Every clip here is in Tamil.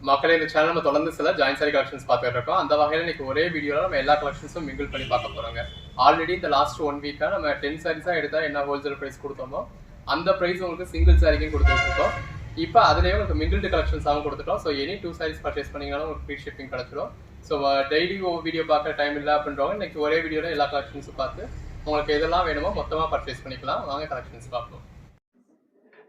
மக்களே இந்த சேனல் நம்ம தொடர்ந்து சில ஜாயின் சாரி கலெக்ஷன்ஸ் பார்த்துட்டு இருக்கோம். அந்த வகையில் இன்னைக்கு ஒரே வீடியோவில் நம்ம எல்லா கலெக்ஷன்ஸும் மிங்கிள் பண்ணி பார்க்க போகிறோங்க. ஆல்ரெடி இந்த லாஸ்ட் 1 வீக்காக நம்ம 10 சாரீஸாக எடுத்தால் என்ன ஹோல்சேல் ப்ரைஸ் கொடுத்தோமோ அந்த ப்ரைஸ் உங்களுக்கு சிங்கிள் சாரிக்கும் கொடுத்துருக்கோம். இப்போ அதுலேயே உங்களுக்கு மிங்கிள்டு கலெக்ஷன்ஸாகவும் கொடுத்துட்டோம். ஸோ எனி 2 சாரீஸ் பர்ச்சேஸ் பண்ணிங்கனாலும் உங்களுக்கு ஃப்ரீ ஷிப்பிங் கிடச்சிடும். ஸோ டெய்லி வீடியோ பார்க்க டைம் இல்லை அப்படின்றவங்க இன்னைக்கு ஒரே வீடியோவில் எல்லா கலெக்ஷன்ஸும் பார்த்து உங்களுக்கு எதெல்லாம் வேணுமோ மொத்தமாக பர்ச்சேஸ் பண்ணிக்கலாம். வாங்க கலெக்ஷன்ஸ் பார்ப்போம்.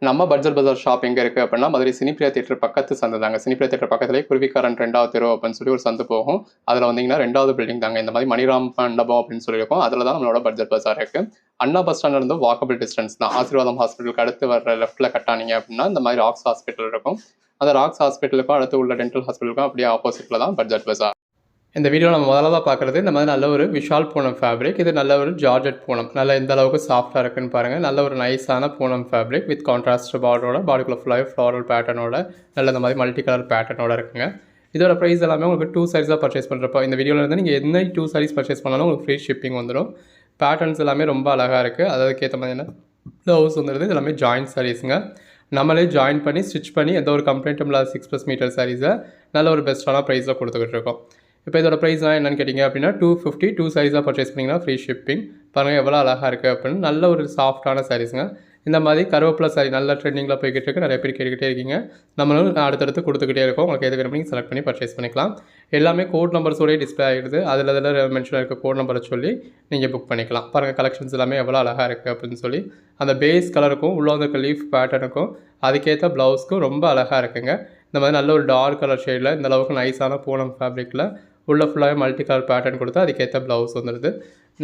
நம்ம பட்ஜெட் பஜார் ஷாப் எங்கே இருக்குது அப்படின்னா மதுரை சினிப்பிரியா தியேட்டர் பக்கத்து சந்து தாங்க. சினிப்பிரியா தியேட்டர் பக்கத்துலேயே குருவிக்காரன் 2வது தெரு அப்படின்னு சொல்லி ஒரு சந்து போகும். அதில் வந்தீங்கன்னா 2வது பில்டிங் தாங்க. இந்த மாதிரி மணிராம் மண்டபம் அப்படின்னு சொல்லியிருக்கோம். அதில் தான் நம்மளோட பட்ஜெட் பஜார் இருக்குது. அண்ணா பஸ் ஸ்டாண்ட்லேருந்து வாக்கபிள் டிஸ்டன்ஸ் தான். ஆசீர்வாதம் ஹாஸ்பிட்டலுக்கு அடுத்து வர லெஃப்ட்டில் கட்டானீங்க அப்படின்னா இந்த மாதிரி ராக்ஸ் ஹாஸ்பிட்டல் இருக்கும். அந்த ராக்ஸ் ஹாஸ்பிட்டலுக்கும் அடுத்து உள்ள டென்டல் ஹாஸ்பிட்டலுக்கும் அப்படியே ஆப்போசிட்டில் தான் பட்ஜெட் பஜார். இந்த வீடியோவில் நம்ம முதல்ல பார்க்குறது இந்த மாதிரி நல்ல ஒரு விஷால் பூனம் ஃபேப்ரிக். இது நல்ல ஒரு ஜார்ஜெட் பூனம். நல்ல இந்த அளவுக்கு சாஃப்டாக இருக்குன்னு பாருங்கள். நல்ல ஒரு நைஸான பூனம் ஃபேப்ரிக் வித் கான்ட்ராஸ்ட் பார்டரோட, பாடிக்குள்ள ஃபுல்லாக ஃப்ளாரல் பேட்டர்னோட, நல்ல இந்த மாதிரி மல்டி கலர் பேட்டர்னோட இருக்குங்க. இதோட ப்ரைஸ் எல்லாமே உங்களுக்கு 2 சாரீஸாக பர்ச்சேஸ் பண்ணுறப்போ இந்த வீடியோவில் இருந்து நீங்கள் என்ன 2 சாரீஸ் பர்ச்சேஸ் பண்ணாலும் உங்களுக்கு ஃப்ரீ ஷிப்பிங் வந்துடும். பேட்டர்ன்ஸ் எல்லாமே ரொம்ப அழகாக இருக்குது. அதுக்கேற்ற மாதிரியான ப்ளவுஸ் வந்துடுது. இது எல்லாமே ஜாயின்ட் சாரீஸுங்க. நம்மளே ஜாயின் பண்ணி ஸ்டிச் பண்ணி எந்த ஒரு கம்ப்ளைண்ட்டும் இல்லாத 6+ மீட்டர் சாரீஸை நல்ல ஒரு பெஸ்ட்டான ப்ரைஸில் கொடுத்துக்கிட்டு இருக்கோம். இப்போ இதோட ப்ரைஸ்லாம் என்னென்னு கேட்டிங்க அப்படின்னா 250. 2 சாரீஸாக பர்ச்சேஸ் பண்ணிங்கன்னா ஃப்ரீ ஷிப்பிங். பாருங்கள் எவ்வளோ அழகாக இருக்குது அப்படின்னு. நல்ல ஒரு சாஃப்டான சாரீஸுங்க. இந்த மாதிரி கருவேப்பிலை சாரி நல்ல ட்ரெண்டிங்கில் போய்கிட்டு இருக்குது. நிறைய பேர் கேட்டுக்கிட்டே இருக்கீங்க. நம்மளும் அடுத்தடுத்து கொடுத்துக்கிட்டே இருக்கோம். உங்களுக்கு எது வேணும் நீங்கள் செலக்ட் பண்ணி பர்ச்சேஸ் பண்ணிக்கலாம். எல்லாமே கோட் நம்பர்ஸோடய டிஸ்பிளே ஆகிடுது. அதில் மென்ஷன் இருக்க கோட் நம்பரை சொல்லி நீங்கள் புக் பண்ணிக்கலாம். பாருங்கள் கலெக்ஷன்ஸ் எல்லாமே எவ்வளோ அழகாக இருக்குது அப்படின்னு சொல்லி. அந்த பேஸ் கலருக்கும் உள்ள இருக்க லீஃப் பேட்டர்னுக்கும் அதுக்கேற்ற ப்ளவுஸ்க்கும் ரொம்ப அழகாக இருக்குங்க. இந்த மாதிரி நல்ல ஒரு டார்க் கலர் ஷேடில் இந்த அளவுக்கு நைஸான பூனம் ஃபேப்ரிக்கில் உள்ள ஃபுல்லாகவே மல்டி கலர் பேட்டர்ன் கொடுத்து அதுக்கேற்ற ப்ளவுஸ் வந்துடுது.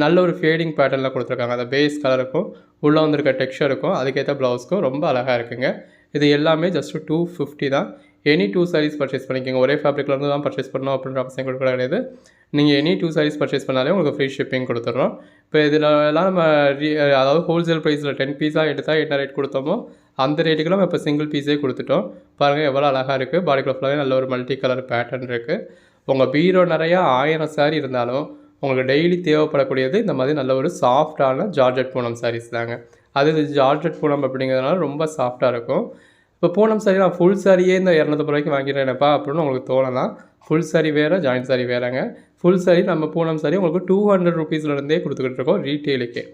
நல்ல ஒரு ஃபேடிங் பேட்டர்னில் கொடுத்துருக்காங்க. அந்த பேஸ் கலருக்கும் உள்ளே வந்திருக்க டெக்ஸ்சருக்கும் அதுக்கேற்ற ப்ளவுஸ்க்கும் ரொம்ப அழகாக இருக்குங்க. இது எல்லாமே ஜஸ்ட் 250 தான். எனி 2 சாரீஸ் பர்ச்சேஸ் பண்ணிக்கோங்க. ஒரே ஃபேப்ரிக்லேருந்து தான் பர்ச்சேஸ் பண்ணணும் அப்படின்ற அவசியம் கூட கிடையாது. நீங்கள் எனி 2 சாரீஸ் பர்ச்சேஸ் பண்ணாலே உங்களுக்கு ஃப்ரீ ஷிப்பிங் கொடுத்துட்றோம். இப்போ இதில் எல்லாம் நம்ம அதாவது ஹோல்சேல் ப்ரைஸில் 10 பீஸாக எடுத்தால் என்ன ரேட் கொடுத்தோமோ அந்த ரேட்டுக்கு நம்ம இப்போ சிங்கிள் பீஸே கொடுத்துட்டோம். பாருங்கள் எவ்வளோ அழகாக இருக்குது. பாடிக்குள்ள ஃபுல்லாகவே நல்ல ஒரு மல்டி கலர் பேட்டர்ன் இருக்குது. உங்கள் பீரோ நிறையா 1000 சாரீ இருந்தாலும் உங்களுக்கு டெய்லி தேவைப்படக்கூடியது இந்த மாதிரி நல்ல ஒரு சாஃப்டான ஜார்ஜெட் பூனம் சாரீஸ் தாங்க. அது ஜார்ஜெட் பூனம் அப்படிங்கிறதுனால ரொம்ப சாஃப்டாக இருக்கும். இப்போ பூனம் சாரீ நான் ஃபுல் சாரியே இந்த 250 ரூபாய்க்கு வாங்கிடுறேனப்பா அப்படின்னு உங்களுக்கு தோணலாம். ஃபுல் சாரீ வேறு, ஜாயின்ட் சாரீ வேறுங்க. ஃபுல் சாரீ நம்ம பூனம் சாரீ உங்களுக்கு 200 ருபீஸ்லேருந்தே கொடுத்துக்கிட்டு இருக்கோம் ரீட்டெயிலுக்கே.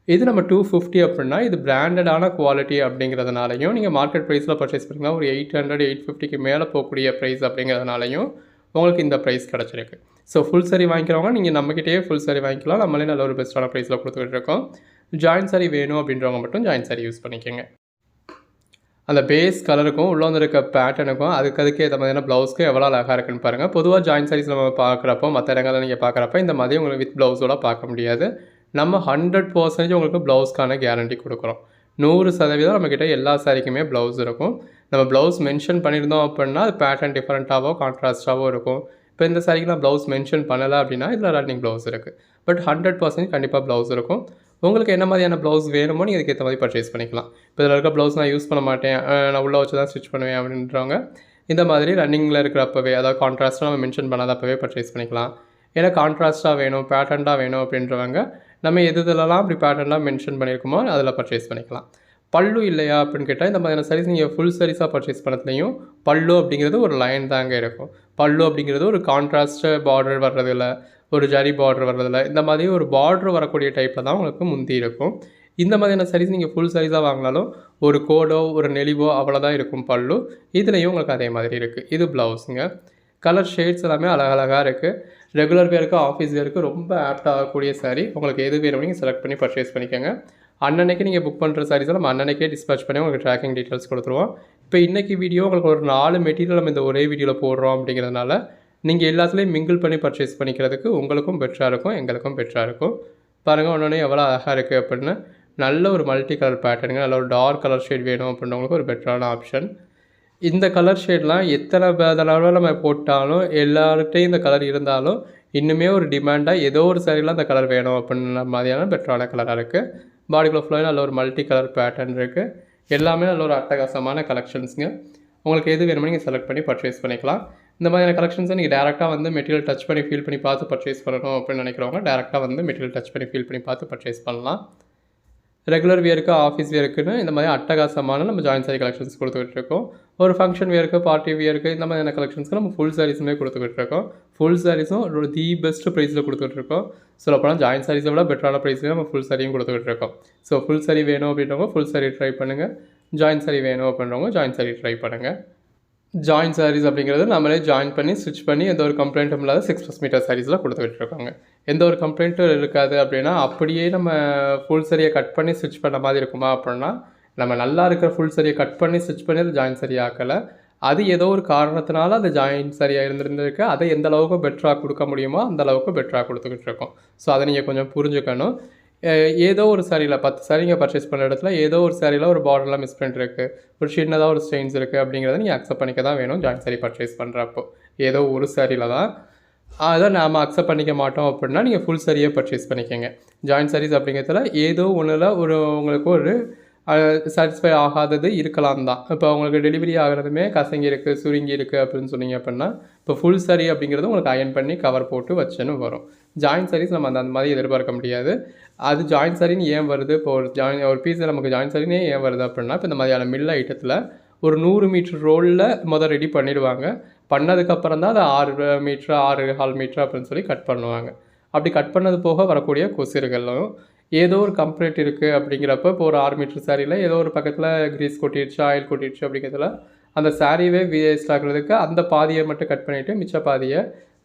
இது நம்ம 250 அப்படின்னா இது பிராண்டடான குவாலிட்டி அப்படிங்கிறதுனாலையும் நீங்கள் மார்க்கெட் ப்ரைஸில் பர்ச்சேஸ் பண்ணிங்கன்னா ஒரு 800 850க்கு மேலே போகக்கூடிய ப்ரைஸ் அப்படிங்கிறதுனாலையும் உங்களுக்கு இந்த ப்ரைஸ் கிடச்சிருக்கு. ஸோ ஃபுல் சாரீ வாங்கிக்கிறவங்க நீங்கள் நம்மக்கிட்டே ஃபுல் சாரீ வாங்கிக்கலாம். நம்மளே நல்ல ஒரு பெஸ்ட்டான ப்ரைஸில் கொடுத்துக்கிட்டு இருக்கோம். ஜாயின்ட் சாரீ வேணும் அப்படின்றவங்க மட்டும் ஜாயின்ட் சாரீ யூஸ் பண்ணிக்கோங்க. அந்த பேஸ் கலருக்கும் உள்ள வந்துருக்க பேட்டர்னுக்கும் அதுக்கு ஏற்ற மாதிரியான ப்ளவுஸ்க்கு எவ்வளோ அழகாக இருக்குன்னு பாருங்கள். பொதுவாக ஜாயின்ட் சாரீஸ் நம்ம பார்க்குறப்போ மற்ற இடங்களில் நீங்கள் பார்க்குறப்ப இந்த மாதிரி உங்களுக்கு வித் ப்ளவுஸோட பார்க்க முடியாது. நம்ம 100% உங்களுக்கு ப்ளவுஸ்க்கான கேரண்டி கொடுக்குறோம். 100% நம்மக்கிட்ட எல்லா சாரீக்குமே ப்ளவுஸ் இருக்கும். நம்ம ப்ளவுஸ் மென்ஷன் பண்ணியிருந்தோம் அப்படின்னா அது பேட்டர்ன் டிஃப்ரெண்ட்டாகவோ கான்ட்ராஸ்ட்டாகவோ இருக்கும். இப்போ இந்த சாரீக்கு நான் ப்ளவுஸ் மென்ஷன் பண்ணலை அப்படின்னா இதில் ரன்னிங் ப்ளவுஸ் இருக்குது. பட் 100% கண்டிப்பாக ப்ளவுஸ் இருக்கும். உங்களுக்கு என்ன மாதிரியான ப்ளவுஸ் வேணுமோ நீங்கள் இதுக்கேற்ற மாதிரி பர்ச்சேஸ் பண்ணிக்கலாம். இப்போ இதில் இருக்க ப்ளவுஸ் நான் யூஸ் பண்ண மாட்டேன், நான் உள்ளே வச்சு தான் ஸ்டிச் பண்ணுவேன் அப்படின்றவங்க இந்த மாதிரி ரன்னிங்கில் இருக்கிறப்பவே அதாவது கான்ட்ராஸ்ட்டாக நம்ம மென்ஷன் பண்ணாதப்பவே பர்ச்சேஸ் பண்ணிக்கலாம். ஏன்னா கான்ட்ராஸ்ட்டாக வேணும், பேட்டர்னாக வேணும் அப்படின்றவங்க நம்ம எதுலலாம் அப்படி பேட்டர்னாக மென்ஷன் பண்ணியிருக்கோமோ அதில் பர்ச்சேஸ் பண்ணிக்கலாம். பல்லு இல்லையா அப்படின்னு கேட்டால் இந்த மாதிரியான சாரீஸ் நீங்கள் ஃபுல் சாரீஸாக பர்ச்சேஸ் பண்ணதுலையும் பல்லு அப்படிங்கிறது ஒரு லைன் தாங்க இருக்கும். பல்லு அப்படிங்கிறது ஒரு கான்ட்ராஸ்ட் பார்டர் வர்றதில்ல, ஒரு ஜரி பார்டர் வர்றதில்ல, இந்த மாதிரி ஒரு பார்டர் வரக்கூடிய டைப்பில் தான் உங்களுக்கு முந்தி இருக்கும். இந்த மாதிரியான சாரீஸ் நீங்கள் ஃபுல் சாரீஸாக வாங்கினாலும் ஒரு கோடோ ஒரு நெளிவோ அவ்வளோதான் இருக்கும் பல்லு. இதுலேயும் உங்களுக்கு அதே மாதிரி இருக்குது. இது ப்ளவுஸுங்க. கலர் ஷேட்ஸ் எல்லாமே அழகழகாக இருக்குது. ரெகுலர் வேருக்கு ஆஃபீஸ் வேருக்கு ரொம்ப ஆப்ட் ஆகக்கூடிய சாரீ. உங்களுக்கு எது வேணும் நீங்கள் செலக்ட் பண்ணி பர்ச்சேஸ் பண்ணிக்கோங்க. அன்னன்னைக்கு நீங்கள் புக் பண்ணுற சாரீஸை நம்ம அன்னன்னைக்கே டிஸ்பேச் பண்ணி உங்களுக்கு ட்ராக்கிங் டீட்டெயில்ஸ் கொடுத்துருவோம். இப்போ இன்றைக்கி வீடியோ உங்களுக்கு ஒரு 4 மெட்டீரியல் நம்ம இந்த ஒரே வீடியோவில் போடுறோம் அப்படிங்கிறதுனால நீங்கள் எல்லாத்துலேயும் மிங்கிள் பண்ணி பர்ச்சேஸ் பண்ணிக்கிறதுக்கு உங்களுக்கும் பெட்டராக இருக்கும், எங்களுக்கும் பெட்டராக இருக்கும். பாருங்கள் ஒன்று எவ்வளோ அழகாக இருக்குது அப்படின்னு. நல்ல ஒரு மல்டி கலர் பேட்டர்னுங்க. நல்ல ஒரு டார்க் கலர் ஷேட் வேணும் அப்படின்றவங்களுக்கு ஒரு பெட்டரான ஆப்ஷன். இந்த கலர் ஷேட்லாம் எத்தனை தடவை நம்ம போட்டாலும் எல்லார்கிட்டையும் இந்த கலர் இருந்தாலும் இன்னுமே ஒரு டிமாண்டாக ஏதோ ஒரு சாரீலாம் இந்த கலர் வேணும் அப்படின்ற மாதிரியான பெட்டரான கலராக இருக்குது. பாடிக்குள்ள ஃபுல்லாக நல்ல ஒரு மல்டி கலர் பேட்டர்ன் இருக்குது. எல்லாமே நல்ல ஒரு அட்டகாசமான கலெக்ஷன்ஸுங்க. உங்களுக்கு எது வேணுமோ நீங்கள் செலக்ட் பண்ணி பர்ச்சேஸ் பண்ணிக்கலாம். இந்த மாதிரியான கலெக்ஷன்ஸை நீங்கள் டேரெக்டாக வந்து மெட்டீரியல் டச் பண்ணி ஃபீல் பண்ணி பார்த்து பர்ச்சேஸ் பண்ணணும் அப்படின்னு நினைக்கிறவங்க டேரெக்டாக வந்து மெட்டீரியல் டச் பண்ணி ஃபீல் பண்ணி பார்த்து பர்ச்சேஸ் பண்ணலாம். ரெகுலர் வியருக்கு ஆஃபீஸ் வியருக்குன்னு இந்த மாதிரி அட்டகாசமான நம்ம ஜாயின்ட் சாரீ கலெக்ஷன்ஸ் கொடுத்துக்கிட்டு இருக்கோம். ஒரு ஃபங்க்ஷன் வியருக்கு, பார்ட்டி வியருக்கு இந்த மாதிரியான கலெக்ஷன்ஸ்க்கு நம்ம ஃபுல் சாரீஸுமே கொடுத்துக்கிட்டு இருக்கோம். ஃபுல் சாரீஸும் ஒரு தி பெஸ்ட் ப்ரைஸில் கொடுத்துட்டு இருக்கோம். சொல்லப்போனால் ஜாயின் சாரீஸை விட பெட்டரான ப்ரைஸ்லேயே நம்ம ஃபுல் சாரியும் கொடுத்துக்கிட்டு இருக்கோம். ஸோ ஃபுல் சாரி வேணும் அப்படின்றவங்க ஃபுல் சாரி ட்ரை பண்ணுங்கள். ஜாயின் சாரி வேணும் அப்படின்றவங்க ஜாயின் சாரி ட்ரை பண்ணுங்கள். ஜாயின் சாரீஸ் அப்படிங்கிறது நம்மளே ஜாயின் பண்ணி ஸ்டிச் பண்ணி எந்த ஒரு கம்ப்ளைண்ட்டும் இல்லாத 6+ மீட்டர் சாரீஸில் கொடுத்துக்கிட்டு இருக்காங்க. எந்த ஒரு கம்ப்ளைண்ட்டும் இருக்காது அப்படின்னா அப்படியே நம்ம ஃபுல் சாரியை கட் பண்ணி ஸ்டிச் பண்ண மாதிரி இருக்குமா அப்படின்னா நம்ம நல்லா இருக்கிற ஃபுல் சாரியை கட் பண்ணி ஸ்டிச் பண்ணி அது ஜாயின் சாரி ஆக்கலை. அது ஏதோ ஒரு காரணத்தினால அது ஜாயின் சரியாக இருந்திருக்கு. அதை எந்த அளவுக்கு பெட்டராக கொடுக்க முடியுமோ அந்த அளவுக்கு பெட்டராக கொடுத்துக்கிட்டு இருக்கோம். ஸோ அதை நீங்கள் கொஞ்சம் புரிஞ்சுக்கணும். ஏதோ ஒரு சாரியில் 10 சாரிங்க பர்ச்சேஸ் பண்ணுற இடத்துல ஏதோ ஒரு சாரியில் ஒரு பார்டர்லாம் மிஸ் பண்ணிருக்கு, ஒரு சின்னதாக ஒரு ஸ்டெயின்ஸ் இருக்குது அப்படிங்கிறத நீங்கள் அக்செப்ட் பண்ணிக்க தான் வேணும். ஜாயின் சாரி பர்ச்சேஸ் பண்ணுறப்போ ஏதோ ஒரு சாரியில் தான் அதை நாம் அக்செப்ட் பண்ணிக்க மாட்டோம் அப்படின்னா நீங்கள் ஃபுல் சாரியே பர்ச்சேஸ் பண்ணிக்கோங்க. ஜாயின் சாரீஸ் அப்படிங்கிறதுல ஏதோ ஒன்றில் உங்களுக்கு ஒரு சாட்டிஸ்ஃபை ஆகாதது இருக்கலாம் தான். இப்போ உங்களுக்கு டெலிவரி ஆகிறதுமே கசங்கி இருக்குது, சுருங்கி இருக்குது அப்படின்னு சொன்னீங்க அப்படின்னா இப்போ ஃபுல் சாரி அப்படிங்கிறது உங்களுக்கு அயன் பண்ணி கவர் போட்டு வச்சுன்னு வரும். ஜாயின் சாரீஸ் நம்ம அந்த மாதிரி எதிர்பார்க்க முடியாது. அது ஜாயின் சாரின்னு ஏன் வருது, இப்போ ஒரு பீஸில் நமக்கு ஜாயின் சாரினே ஏன் வருது அப்படின்னா இப்போ இந்த மாதிரியான மில் ஐட்டத்தில் ஒரு 100 மீட்டர் ரோலில் ரெடி பண்ணிடுவாங்க. பண்ணதுக்கப்புறம் தான் அதை 6 மீட்ரு 6.25 மீட்ரு அப்படின்னு சொல்லி கட் பண்ணுவாங்க. அப்படி கட் பண்ணது போக வரக்கூடிய கொசுறுகளும் ஏதோ ஒரு கம்ப்ளைண்ட் இருக்குது அப்படிங்கிறப்ப இப்போ ஒரு 6 மீட்டர் சாரியில் ஏதோ ஒரு பக்கத்தில் கிரீஸ் கொட்டிடுச்சு, ஆயில் கொட்டிடுச்சு அப்படிங்கிறதுல அந்த சாரியே வேஸ்ட் ஆகிறதுக்கு அந்த பாதியை மட்டும் கட் பண்ணிவிட்டு மிச்ச பாதியை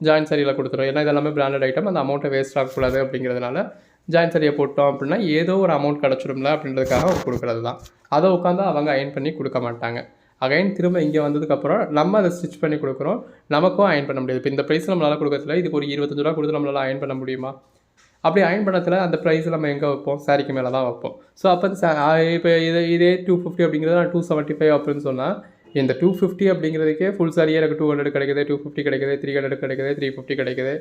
ஜாயின் சாரியில் கொடுத்துரும். ஏன்னா இதெல்லாமே பிராண்டட் ஐட்டம், அந்த அமௌண்ட்டை வேஸ்ட் ஆகக்கூடாது அப்படிங்கிறதுனால ஜாயின் சாரியை போட்டோம் அப்படின்னா ஏதோ ஒரு அமௌண்ட் கிடச்சிடும்ல அப்படின்றதுக்காக அவங்க கொடுக்குறது தான். அதை உட்காந்து அவங்க அயன் பண்ணி கொடுக்க மாட்டாங்க. அகைன் திரும்ப இங்கே வந்ததுக்கப்புறம் நம்ம அதை ஸ்டிச் பண்ணி கொடுக்குறோம். நமக்கும் அயன் பண்ண முடியாது. இப்போ இந்த ப்ரைஸ் நம்மளால் கொடுக்கறதுல இதுக்கு ஒரு 25 ரூபா கொடுத்து நம்மளால் அயன் பண்ண முடியுமா? அப்படி அயன் பண்ணத்தில் அந்த ப்ரைஸ் நம்ம எங்கே வைப்போம்? சாரிக்கு மேலே தான் வைப்போம். ஸோ அப்போ இப்போ இதே 250 அப்படிங்கிறது நான் 275 அப்படின்னு சொன்னால் இந்த 250 அப்படிங்கிறதுக்கே ஃபுல் சாரியே எனக்கு 200 கிடைக்குது, 250 கிடைக்குது, 300 கிடைக்குது, 350 கிடைக்குது.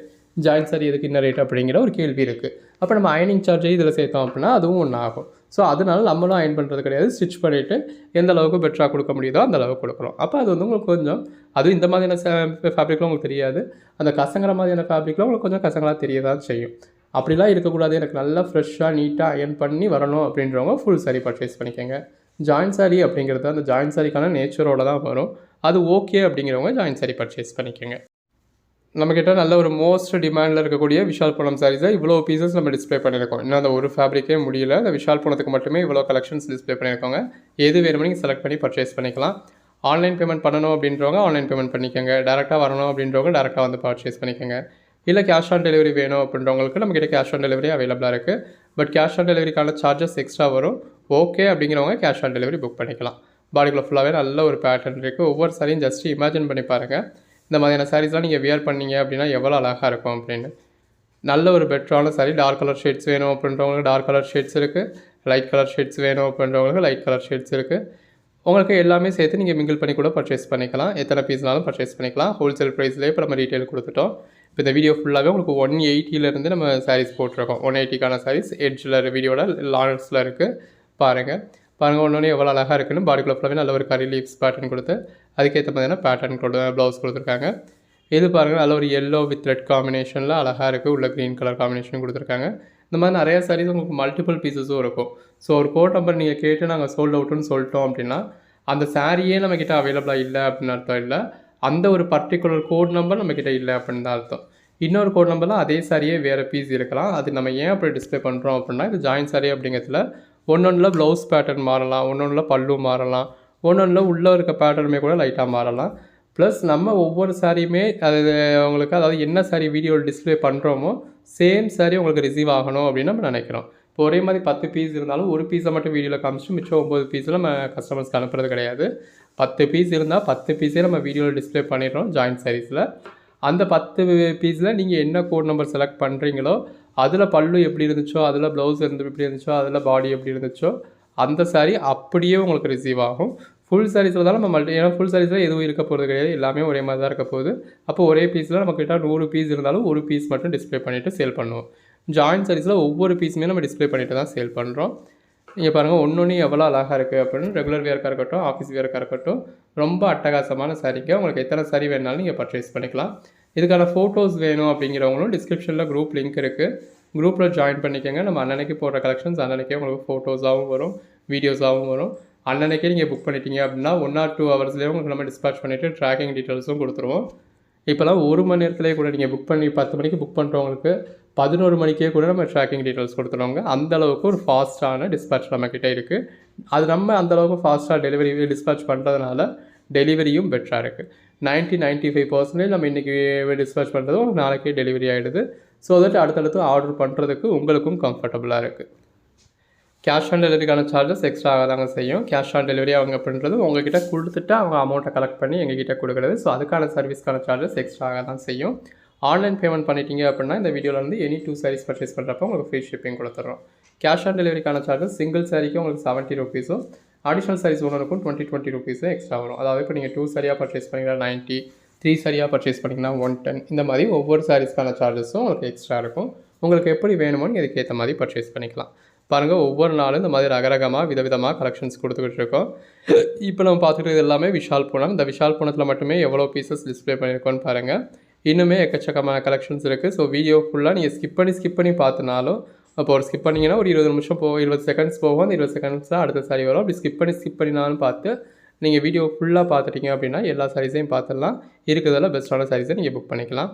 ஜாயின் சாரி எதுக்கு என்ன ரேட் அப்படிங்கிற ஒரு கேள்வி இருக்குது. அப்போ நம்ம அயனிங் சார்ஜை இதில் சேர்த்தோம் அப்படின்னா அதுவும் ஒன்று ஆகும். ஸோ அதனால நம்மளும் அயன் பண்ணுறது கிடையாது. ஸ்டிச் பண்ணிவிட்டு எந்த அளவுக்கு பெட்டராக கொடுக்க முடியுதோ அந்த அளவுக்கு கொடுக்குறோம். அப்போ அது உங்களுக்கு கொஞ்சம் அதுவும் இந்த மாதிரியான ஃபேப்ரிக்லாம் உங்களுக்கு தெரியாது. அந்த கசங்கிற மாதிரியான ஃபேப்ரிக்லாம் உங்களுக்கு கொஞ்சம் கசங்களாக தெரிய தான் செய்யும். அப்படிலாம் இருக்கக்கூடாது, எனக்கு நல்லா ஃப்ரெஷ்ஷாக நீட்டாக அயன் பண்ணி வரணும் அப்படின்றவங்க ஃபுல் சாரி பர்ச்சேஸ் பண்ணிக்கோங்க. ஜாயின் சாரி அப்படிங்கிறது அந்த ஜாயின் சாரிக்கான நேச்சரோட தான் வரும். அது ஓகே அப்படிங்கிறவங்க ஜாயின் சாரி பர்ச்சேஸ் பண்ணிக்கோங்க. நம்மக்கிட்ட நல்ல ஒரு மோஸ்ட் டிமாண்டில் இருக்கக்கூடிய விஷால் பூனம் சாரீஸை இவ்வளோ பீசஸ் நம்ம டிஸ்பிளே பண்ணியிருக்கோம். இன்னும் அந்த ஒரு ஃபேப்ரிக்கே முடியல. அந்த விஷால் பூனத்துக்கு மட்டுமே இவ்வளோ கலெக்ஷன்ஸ் டிஸ்பிளே பண்ணியிருக்கோங்க. எது வேணுமோ நீங்கள் செலக்ட் பண்ணி பர்ச்சேஸ் பண்ணிக்கலாம். ஆன்லைன் பேமெண்ட் பண்ணணும் அப்படின்றவங்க ஆன்லைன் பேமெண்ட் பண்ணிக்கோங்க. டேரெக்டாக வரணும் அப்படின்றவங்க டேரெக்டாக வந்து பர்ச்சேஸ் பண்ணிக்கோங்க. இல்லை கேஷ் ஆன் டெலிவரி வேணும் அப்படின்றவங்களுக்கு நம்மக்கிட்ட கேஷ் ஆன் டெலிவரி அவைலபிளாக இருக்குது. பட் கேஷ் ஆன் டெலிவரிக்கான சார்ஜஸ் எக்ஸ்ட்ரா வரும். ஓகே அப்படிங்கிறவங்க கேஷ் ஆன் டெலிவரி புக் பண்ணிக்கலாம். பாடிக்குள்ளே ஃபுல்லாகவே நல்ல ஒரு பேட்டர்ன் இருக்குது. ஒவ்வொரு சாரியும் ஜஸ்ட் இமேஜின் பண்ணி பாருங்கள். இந்த மாதிரியான சாரீஸ்லாம் நீங்கள் வியர் பண்ணீங்க அப்படின்னா எவ்வளோ அழகாக இருக்கும் அப்படின்னு. நல்ல ஒரு பெட்டரான சாரீ. டார்க் கலர் ஷேட்ஸ் வேணும் அப்படின்றவங்களுக்கு டார்க் கலர் ஷேட்ஸ் இருக்குது. லைட் கலர் ஷேட்ஸ் வேணும் அப்படின்றவங்களுக்கு லைட் கலர் ஷேட்ஸ் இருக்குது. உங்களுக்கு எல்லாமே சேர்த்து நீங்கள் மிங்கிள் பண்ணி கூட பர்ச்சேஸ் பண்ணிக்கலாம். எத்தனை பீஸ்னாலும் பர்ச்சேஸ் பண்ணிக்கலாம். ஹோல்சேல் ப்ரைஸ்லேயே இப்போ நம்ம ரீட்டெயில் கொடுத்துட்டோம். இப்போ இந்த வீடியோ ஃபுல்லாகவே உங்களுக்கு 180 நம்ம சாரீஸ் போட்டிருக்கோம். 180க்கான சாரீஸ் எட்ஜில் வீடியோட லான்ஸில் இருக்குது. பாருங்கள் ஒன்று எவ்வளோ அழகாக இருக்குன்னு. பாடிக்குள்ளே ஃபுல்லாகவே நல்ல ஒரு கரி லீவ்ஸ் பேட்டர்ன் கொடுத்து அதுக்கேற்ற மாதிரியான பேட்டர்ன் ப்ளவுஸ் கொடுத்துருக்காங்க. இது பாருங்கள் நல்ல ஒரு எல்லோ வித் ரெட் காம்பினேஷனில் அழகாக இருக்குது. உள்ள க்ரீன் கலர் காம்பினேஷன் கொடுத்துருக்காங்க. இந்த மாதிரி நிறையா சாரீஸ் உங்களுக்கு மல்டிபிள் பீசஸும் இருக்கும். ஸோ ஒரு கோட் நம்பர் நீங்கள் கேட்டு நாங்கள் சோல்ட் அவுட்டுன்னு சொல்லிட்டோம் அப்படின்னா அந்த சாரியே நம்மக்கிட்ட அவைலபிளாக இல்லை அப்படின்னு அர்த்தம் இல்லை. அந்த ஒரு பர்டிகுலர் கோட் நம்பர் நம்மக்கிட்ட இல்லை அப்படின்னு தான் அர்த்தம். இன்னொரு கோட் நம்பரில் அதே சாரியே வேறு பீஸ் இருக்கலாம். அது நம்ம ஏன் அப்படி டிஸ்பிளே பண்ணுறோம் அப்படின்னா இது ஜாயின் சாரி அப்படிங்கிறதுல ஒன்னொன்றில் ப்ளவுஸ் பேட்டர்ன் மாறலாம், ஒன்னொன்றில் பல்லு மாறலாம், ஒன்னொன்றில் உள்ளே இருக்க பேட்டர்னுமே கூட லைட்டாக மாறலாம். ப்ளஸ் நம்ம ஒவ்வொரு சாரியுமே அது உங்களுக்கு அதாவது என்ன சாரி வீடியோவில் டிஸ்பிளே பண்ணுறோமோ சேம் சாரி உங்களுக்கு ரிசீவ் ஆகணும் அப்படின்னு நம்ம நினைக்கிறோம். இப்போ ஒரே மாதிரி 10 பீஸ் இருந்தாலும் ஒரு பீஸை மட்டும் வீடியோவில் காமிச்சு மிச்சம் 9 பீஸில் நம்ம கஸ்டமர்ஸ்க்கு அனுப்புறது கிடையாது. 10 பீஸ் இருந்தால் 10 பீஸே நம்ம வீடியோவில் டிஸ்பிளே பண்ணிடுறோம் ஜாயின் சாரீஸில். அந்த 10 பீஸில் நீங்கள் என்ன கோட் நம்பர் செலக்ட் பண்ணுறீங்களோ அதில் பல்லு எப்படி இருந்துச்சோ, அதில் ப்ளவுஸ் எப்படி இருந்துச்சோ, அதில் பாடி எப்படி இருந்துச்சோ அந்த சாரீ அப்படியே உங்களுக்கு ரிசீவ் ஆகும். ஃபுல் சாரீஸில் தான் நம்ம ஏன்னா ஃபுல் சாரீஸில் எதுவும் இருக்க போகிறது கிடையாது. எல்லாமே ஒரே மாதிரி தான் இருக்க போகுது. அப்போ ஒரே பீஸில் நம்மக்கிட்ட 100 பீஸ் இருந்தாலும் ஒரு பீஸ் மட்டும் டிஸ்பிளே பண்ணிவிட்டு சேல் பண்ணுவோம். ஜாயின் சாரீஸில் ஒவ்வொரு பீஸுமே நம்ம டிஸ்பிளே பண்ணிவிட்டு தான் சேல் பண்ணுறோம். நீங்கள் பாருங்கள் ஒன்று எவ்வளோ அழகாக இருக்குது அப்படின்னு. ரெகுலர் வேர்க்காக இருக்கட்டும், ஆஃபீஸ் வேர்க்காக இருக்கட்டும், ரொம்ப அட்டகாசமான சாரீக்கு உங்களுக்கு எத்தனை சாரீ வேணாலும் நீங்கள் பர்ச்சேஸ் பண்ணிக்கலாம். இதுக்கான ஃபோட்டோஸ் வேணும் அப்படிங்கிறவங்களும் டிஸ்கிரிப்ஷனில் குரூப் லிங்க் இருக்குது. குரூப்பில் ஜாயின் பண்ணிக்கோங்க. நம்ம அன்னன்னைக்கு போடுற கலெக்ஷன்ஸ் அன்னன்னைக்கே உங்களுக்கு ஃபோட்டோஸாகவும் வரும், வீடியோஸாகவும் வரும். அன்னன்னைக்கே நீங்கள் புக் பண்ணிட்டீங்க அப்படின்னா 1 or 2 ஹவர்ஸ்லேயே உங்களுக்கு நம்ம டிஸ்பேச் பண்ணிவிட்டு ட்ராக்கிங் டீட்டெயில்ஸும் கொடுத்துருவோம். இப்போலாம் 1 மணி நேரத்துலேயே கூட நீங்கள் புக் பண்ணி 10 மணிக்கு புக் பண்ணுறவங்களுக்கு 11 மணிக்கே கூட நம்ம ட்ராக்கிங் டீட்டெயில்ஸ் கொடுத்துருவாங்க. அந்தளவுக்கு ஒரு ஃபாஸ்ட்டான டிஸ்பேச் நம்மக்கிட்ட இருக்குது. அது நம்ம அந்தளவுக்கு ஃபாஸ்ட்டாக டெலிவரி டிஸ்பேச் பண்ணுறதுனால டெலிவரியும் பெட்டராக இருக்குது. 95% நம்ம இன்றைக்கி டிஸ்பேச் பண்ணுறது ஒரு நாளைக்கே டெலிவரி ஆகிடுது. ஸோ தட் அடுத்தடுத்து ஆர்டர் பண்ணுறதுக்கு உங்களுக்கும் கம்ஃபர்டபுளாக இருக்குது. கேஷ் ஆன் டெலிவரிக்கான சார்ஜஸ் எக்ஸ்ட்ராக தாங்க செய்யும். கேஷ் ஆன் டெலிவரி அவங்க அப்படின்றது உங்கள்கிட்ட கொடுத்துட்டு அவங்க அமௌண்ட்டை கலெக்ட் பண்ணி எங்ககிட்ட கொடுக்குறது. ஸோ அதுக்கான சர்வீஸ்க்கான சார்ஜஸ் எக்ஸ்ட்ராக தான் செய்யும். ஆன்லைன் பேமெண்ட் பண்ணிட்டீங்க அப்படின்னா இந்த வீடியோவில் எனி 2 sarees பர்ச்சேஸ் பண்ணுறப்போ உங்களுக்கு ஃப்ரீ ஷிப்பிங் கொடுத்துட்றோம். கேஷ் ஆன் டெலிவரிக்கான சார்ஜஸ் சிங்கிள் சாரிக்கு உங்களுக்கு 70 rupees, அடிஷனல் சாரீஸ் ஒன்றுக்கும் 20 rupees எக்ஸ்ட்ரா வரும். அதாவது இப்போ நீங்கள் 2 சாரியாக பர்ச்சேஸ் பண்ணிங்கன்னா 90, 3 சாரியாக பர்ச்சேஸ் பண்ணிங்கன்னா 110, இந்த மாதிரி ஒவ்வொரு சாரீஸ்க்கான சார்ஜஸும் உங்களுக்கு எக்ஸ்ட்ரா இருக்கும். உங்களுக்கு எப்படி வேணுமோ நீங்கள் இதுக்கேற்ற மாதிரி பர்ச்சேஸ் பண்ணிக்கலாம். பாருங்கள், ஒவ்வொரு நாளும் இந்த மாதிரி ரகரகமாக விதவிதமாக கலெக்ஷன்ஸ் கொடுத்துக்கிட்டு இருக்கோம். இப்போ நம்ம பார்த்துக்கிட்டு எல்லாமே விஷால் பூனம். இந்த விஷால் பூனத்தில் மட்டுமே எவ்வளோ பீசஸ் டிஸ்பிளே பண்ணியிருக்கோன்னு பாருங்கள். இன்னுமே எக்கச்சக்கமான கலெக்ஷன்ஸ் இருக்குது. ஸோ வீடியோ ஃபுல்லாக நீங்கள் ஸ்கிப் பண்ணி பார்த்தினாலும் அப்போ ஒரு ஸ்கிப் பண்ணிங்கன்னா ஒரு 20 நிமிஷம் போகும், 20 செகண்ட்ஸ் போகும். அந்த 20 செகண்ட்ஸில் அடுத்த சாரி வரும். அப்படி ஸ்கிப் பண்ணினாலும் பார்த்து நீங்கள் வீடியோ ஃபுல்லாக பார்த்துட்டீங்க அப்படின்னா எல்லா சாரீஸையும் பார்த்துடலாம். இருக்கிறதில் பெஸ்ட்டான சாரீஸை நீங்கள் புக் பண்ணிக்கலாம்.